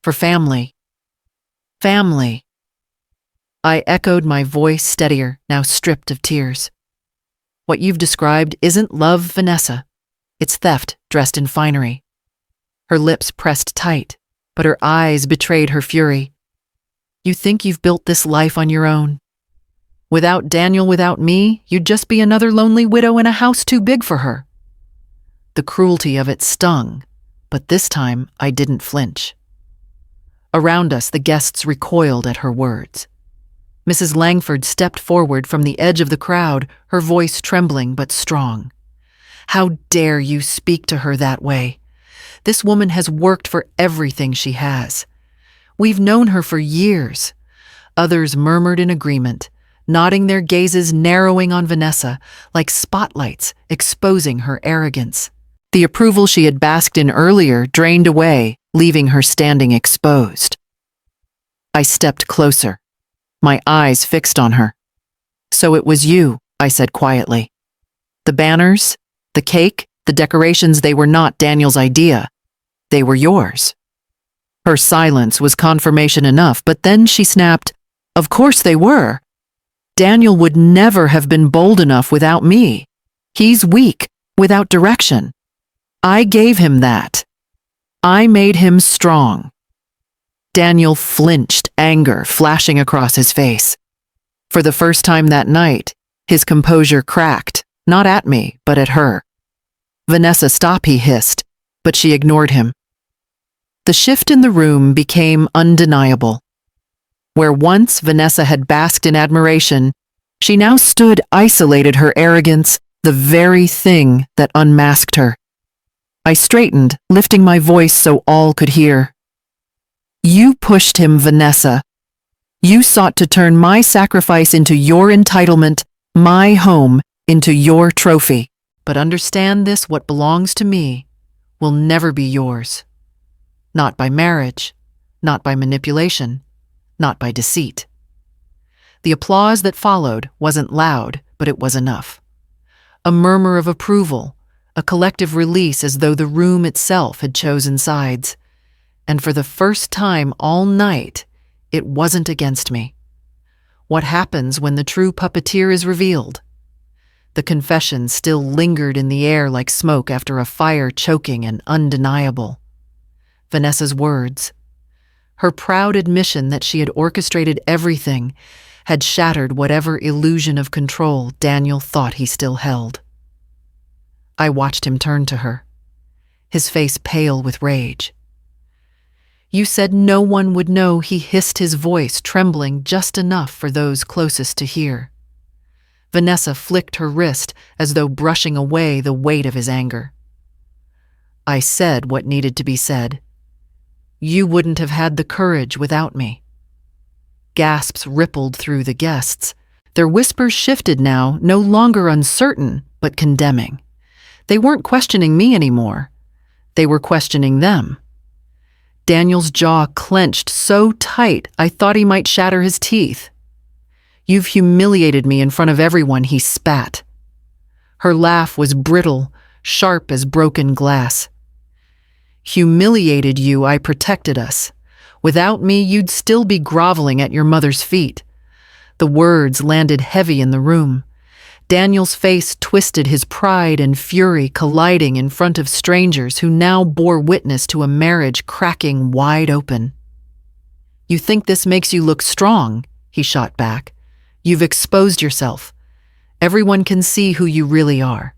for family. Family. I echoed, my voice steadier, now stripped of tears. What you've described isn't love, Vanessa. It's theft dressed in finery. Her lips pressed tight, but her eyes betrayed her fury. You think you've built this life on your own. Without Daniel, without me, you'd just be another lonely widow in a house too big for her. The cruelty of it stung, but this time I didn't flinch. Around us, the guests recoiled at her words. Mrs. Langford stepped forward from the edge of the crowd, her voice trembling but strong. How dare you speak to her that way? This woman has worked for everything she has. We've known her for years. Others murmured in agreement, nodding their gazes narrowing on Vanessa like spotlights exposing her arrogance. The approval she had basked in earlier drained away, leaving her standing exposed. I stepped closer, my eyes fixed on her. So it was you, I said quietly. The banners, the cake, the decorations, they were not Daniel's idea. They were yours. Her silence was confirmation enough, but then she snapped, Of course they were. Daniel would never have been bold enough without me. He's weak, without direction. I gave him that. I made him strong. Daniel flinched, anger flashing across his face. For the first time that night, his composure cracked, not at me, but at her. Vanessa, stop, he hissed, but she ignored him. The shift in the room became undeniable. Where once Vanessa had basked in admiration, she now stood isolated, her arrogance, the very thing that unmasked her. I straightened, lifting my voice so all could hear. You pushed him, Vanessa. You sought to turn my sacrifice into your entitlement, my home into your trophy. But understand this, what belongs to me will never be yours. Not by marriage, not by manipulation, not by deceit. The applause that followed wasn't loud, but it was enough. A murmur of approval, a collective release as though the room itself had chosen sides. And for the first time all night, it wasn't against me. What happens when the true puppeteer is revealed? The confession still lingered in the air like smoke after a fire, choking and undeniable. Vanessa's words, her proud admission that she had orchestrated everything, had shattered whatever illusion of control Daniel thought he still held. I watched him turn to her, his face pale with rage. You said no one would know, he hissed, his voice trembling just enough for those closest to hear. Vanessa flicked her wrist as though brushing away the weight of his anger. I said what needed to be said. You wouldn't have had the courage without me. Gasps rippled through the guests. Their whispers shifted now, no longer uncertain, but condemning. They weren't questioning me anymore. They were questioning them. Daniel's jaw clenched so tight I thought he might shatter his teeth. You've humiliated me in front of everyone, he spat. Her laugh was brittle, sharp as broken glass. Humiliated you, I protected us. Without me, you'd still be groveling at your mother's feet. The words landed heavy in the room. Daniel's face twisted, his pride and fury colliding in front of strangers who now bore witness to a marriage cracking wide open. You think this makes you look strong, he shot back. You've exposed yourself. Everyone can see who you really are.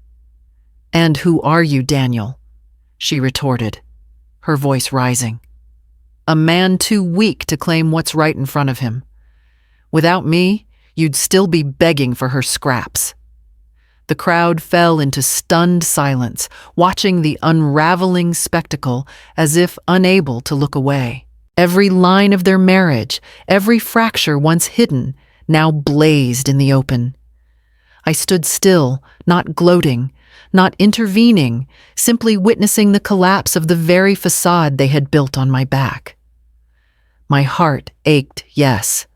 And who are you, Daniel? She retorted, her voice rising. A man too weak to claim what's right in front of him. Without me, you'd still be begging for her scraps. The crowd fell into stunned silence, watching the unraveling spectacle as if unable to look away. Every line of their marriage, every fracture once hidden, now blazed in the open. I stood still, not gloating, not intervening, simply witnessing the collapse of the very facade they had built on my back. My heart ached, yes,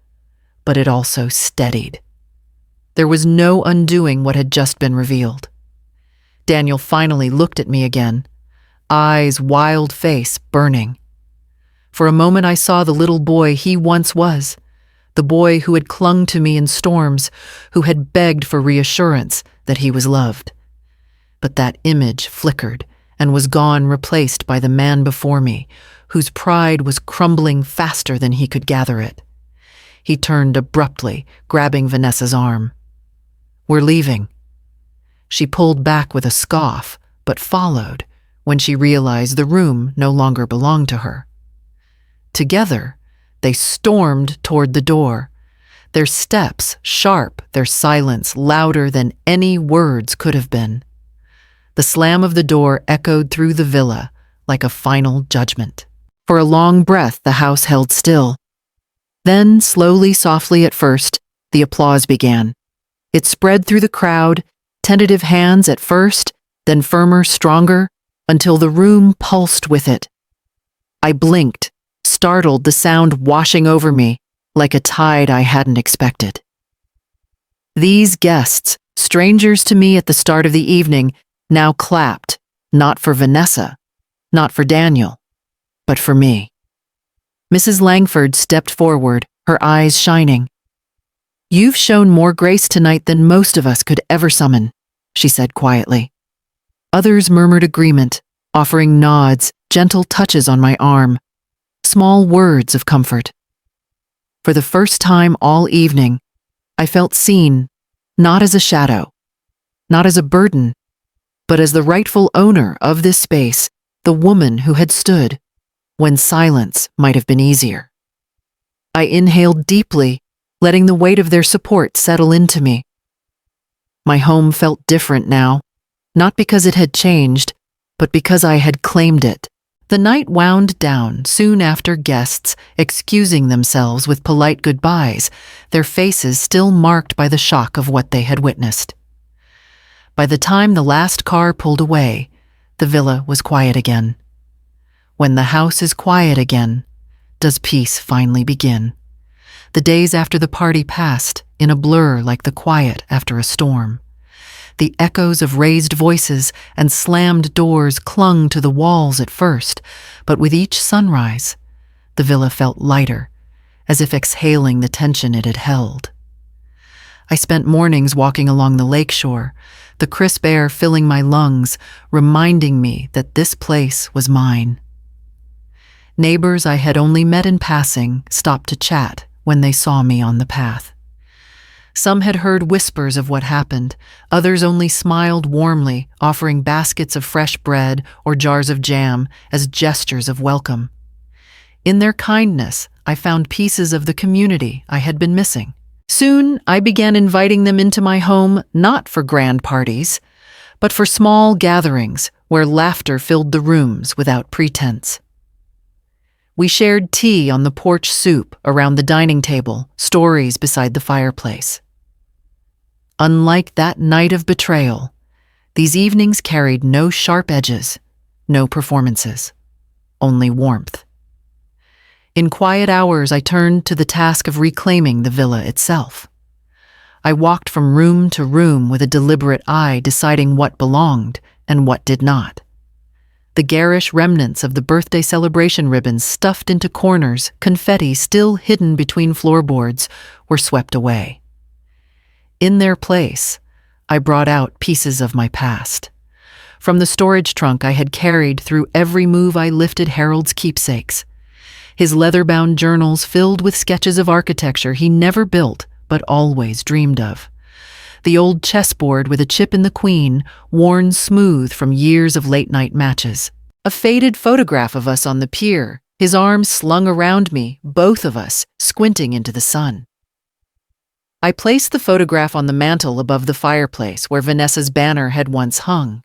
but it also steadied. There was no undoing what had just been revealed. Daniel finally looked at me again, eyes, wild face burning. For a moment I saw the little boy he once was, the boy who had clung to me in storms, who had begged for reassurance that he was loved. But that image flickered and was gone, replaced by the man before me, whose pride was crumbling faster than he could gather it. He turned abruptly, grabbing Vanessa's arm. "We're leaving." She pulled back with a scoff, but followed when she realized the room no longer belonged to her. Together, they stormed toward the door, their steps sharp, their silence louder than any words could have been. The slam of the door echoed through the villa like a final judgment. For a long breath, the house held still. Then, slowly, softly at first, the applause began. It spread through the crowd, tentative hands at first, then firmer, stronger, until the room pulsed with it. I blinked, startled, the sound washing over me like a tide I hadn't expected. These guests, strangers to me at the start of the evening, now clapped, not for Vanessa, not for Daniel, but for me. Mrs. Langford stepped forward, her eyes shining. "You've shown more grace tonight than most of us could ever summon," she said quietly. Others murmured agreement, offering nods, gentle touches on my arm, small words of comfort. For the first time all evening, I felt seen, not as a shadow, not as a burden, but as the rightful owner of this space, the woman who had stood when silence might have been easier. I inhaled deeply, letting the weight of their support settle into me. My home felt different now, not because it had changed, but because I had claimed it. The night wound down soon after guests, excusing themselves with polite goodbyes, their faces still marked by the shock of what they had witnessed. By the time the last car pulled away, the villa was quiet again. When the house is quiet again, does peace finally begin? The days after the party passed, in a blur like the quiet after a storm. The echoes of raised voices and slammed doors clung to the walls at first, but with each sunrise, the villa felt lighter, as if exhaling the tension it had held. I spent mornings walking along the lakeshore, the crisp air filling my lungs, reminding me that this place was mine. Neighbors I had only met in passing stopped to chat when they saw me on the path. Some had heard whispers of what happened, others only smiled warmly, offering baskets of fresh bread or jars of jam as gestures of welcome. In their kindness, I found pieces of the community I had been missing. Soon, I began inviting them into my home not for grand parties, but for small gatherings where laughter filled the rooms without pretense. We shared tea on the porch soup around the dining table, stories beside the fireplace. Unlike that night of betrayal, these evenings carried no sharp edges, no performances, only warmth. In quiet hours, I turned to the task of reclaiming the villa itself. I walked from room to room with a deliberate eye, deciding what belonged and what did not. The garish remnants of the birthday celebration ribbons stuffed into corners, confetti still hidden between floorboards, were swept away. In their place, I brought out pieces of my past. From the storage trunk I had carried through every move, I lifted Harold's keepsakes. His leather-bound journals filled with sketches of architecture he never built but always dreamed of. The old chessboard with a chip in the queen, worn smooth from years of late-night matches. A faded photograph of us on the pier, his arms slung around me, both of us squinting into the sun. I placed the photograph on the mantel above the fireplace where Vanessa's banner had once hung.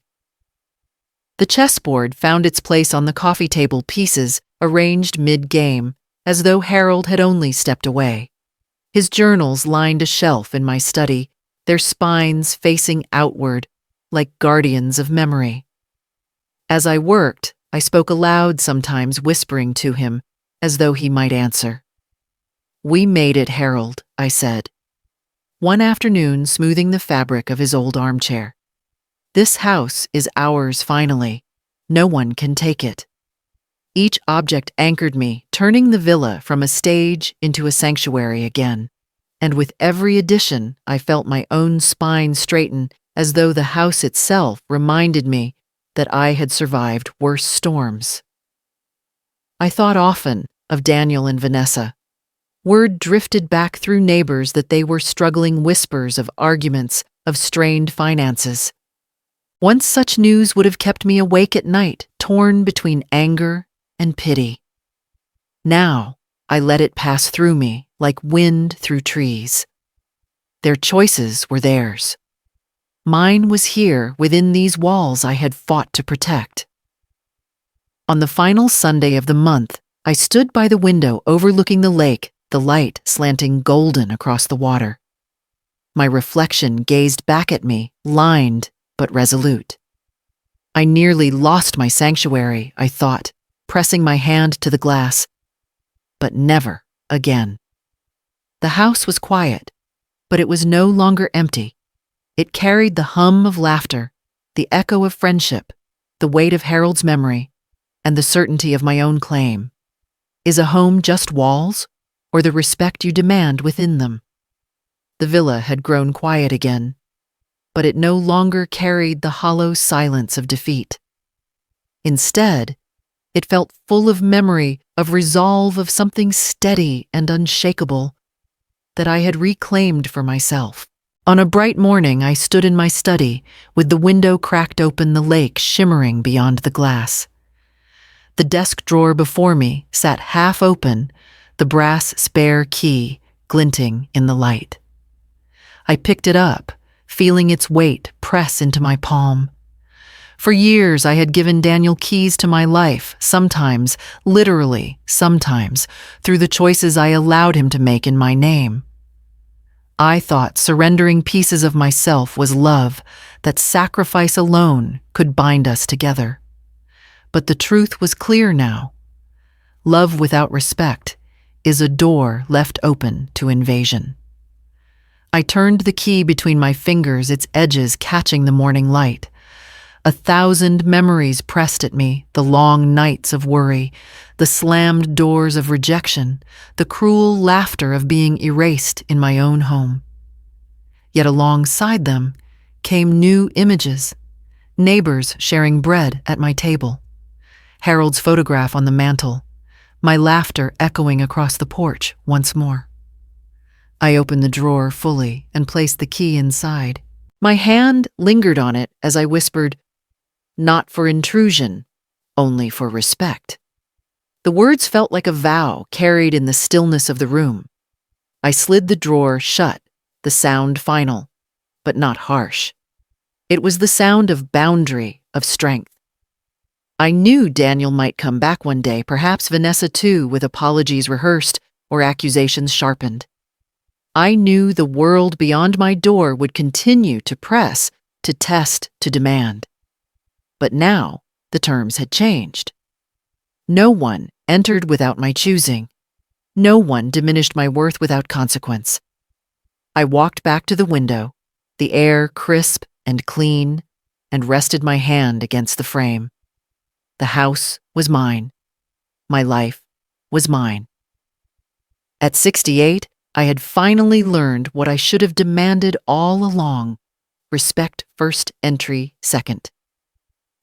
The chessboard found its place on the coffee table, pieces arranged mid-game, as though Harold had only stepped away. His journals lined a shelf in my study, their spines facing outward, like guardians of memory. As I worked, I spoke aloud, sometimes whispering to him, as though he might answer. "We made it, Harold," I said, one afternoon smoothing the fabric of his old armchair. This house is ours finally. No one can take it. Each object anchored me, turning the villa from a stage into a sanctuary again. And with every addition, I felt my own spine straighten, as though the house itself reminded me that I had survived worse storms. I thought often of Daniel and Vanessa. Word drifted back through neighbors that they were struggling, whispers of arguments, of strained finances. Once such news would have kept me awake at night, torn between anger and pity. Now, I let it pass through me like wind through trees. Their choices were theirs. Mine was here within these walls I had fought to protect. On the final Sunday of the month, I stood by the window overlooking the lake, the light slanting golden across the water. My reflection gazed back at me, lined but resolute. I nearly lost my sanctuary, I thought, pressing my hand to the glass. But never again. The house was quiet, but it was no longer empty. It carried the hum of laughter, the echo of friendship, the weight of Harold's memory, and the certainty of my own claim. Is a home just walls, or the respect you demand within them? The villa had grown quiet again, but it no longer carried the hollow silence of defeat. Instead, it felt full of memory, of resolve, of something steady and unshakable that I had reclaimed for myself. On a bright morning, I stood in my study, with the window cracked open, the lake shimmering beyond the glass. The desk drawer before me sat half open, the brass spare key glinting in the light. I picked it up, feeling its weight press into my palm. For years, I had given Daniel keys to my life, sometimes, literally, sometimes, through the choices I allowed him to make in my name. I thought surrendering pieces of myself was love, that sacrifice alone could bind us together. But the truth was clear now. Love without respect is a door left open to invasion. I turned the key between my fingers, its edges catching the morning light. 1,000 memories pressed at me, the long nights of worry, the slammed doors of rejection, the cruel laughter of being erased in my own home. Yet alongside them came new images, neighbors sharing bread at my table, Harold's photograph on the mantel, my laughter echoing across the porch once more. I opened the drawer fully and placed the key inside. My hand lingered on it as I whispered, "Not for intrusion, only for respect." The words felt like a vow carried in the stillness of the room. I slid the drawer shut, the sound final, but not harsh. It was the sound of boundary, of strength. I knew Daniel might come back one day, perhaps Vanessa too, with apologies rehearsed or accusations sharpened. I knew the world beyond my door would continue to press, to test, to demand. But now, the terms had changed. No one entered without my choosing. No one diminished my worth without consequence. I walked back to the window, the air crisp and clean, and rested my hand against the frame. The house was mine. My life was mine. At 68, I had finally learned what I should have demanded all along: respect first, entry second.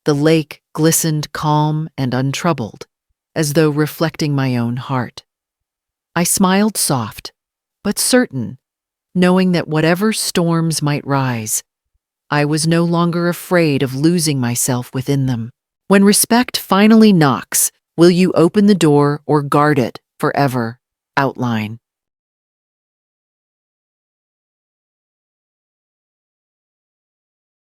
The lake glistened calm and untroubled, as though reflecting my own heart. I smiled soft, but certain, knowing that whatever storms might rise, I was no longer afraid of losing myself within them. When respect finally knocks, will you open the door or guard it forever? Outline.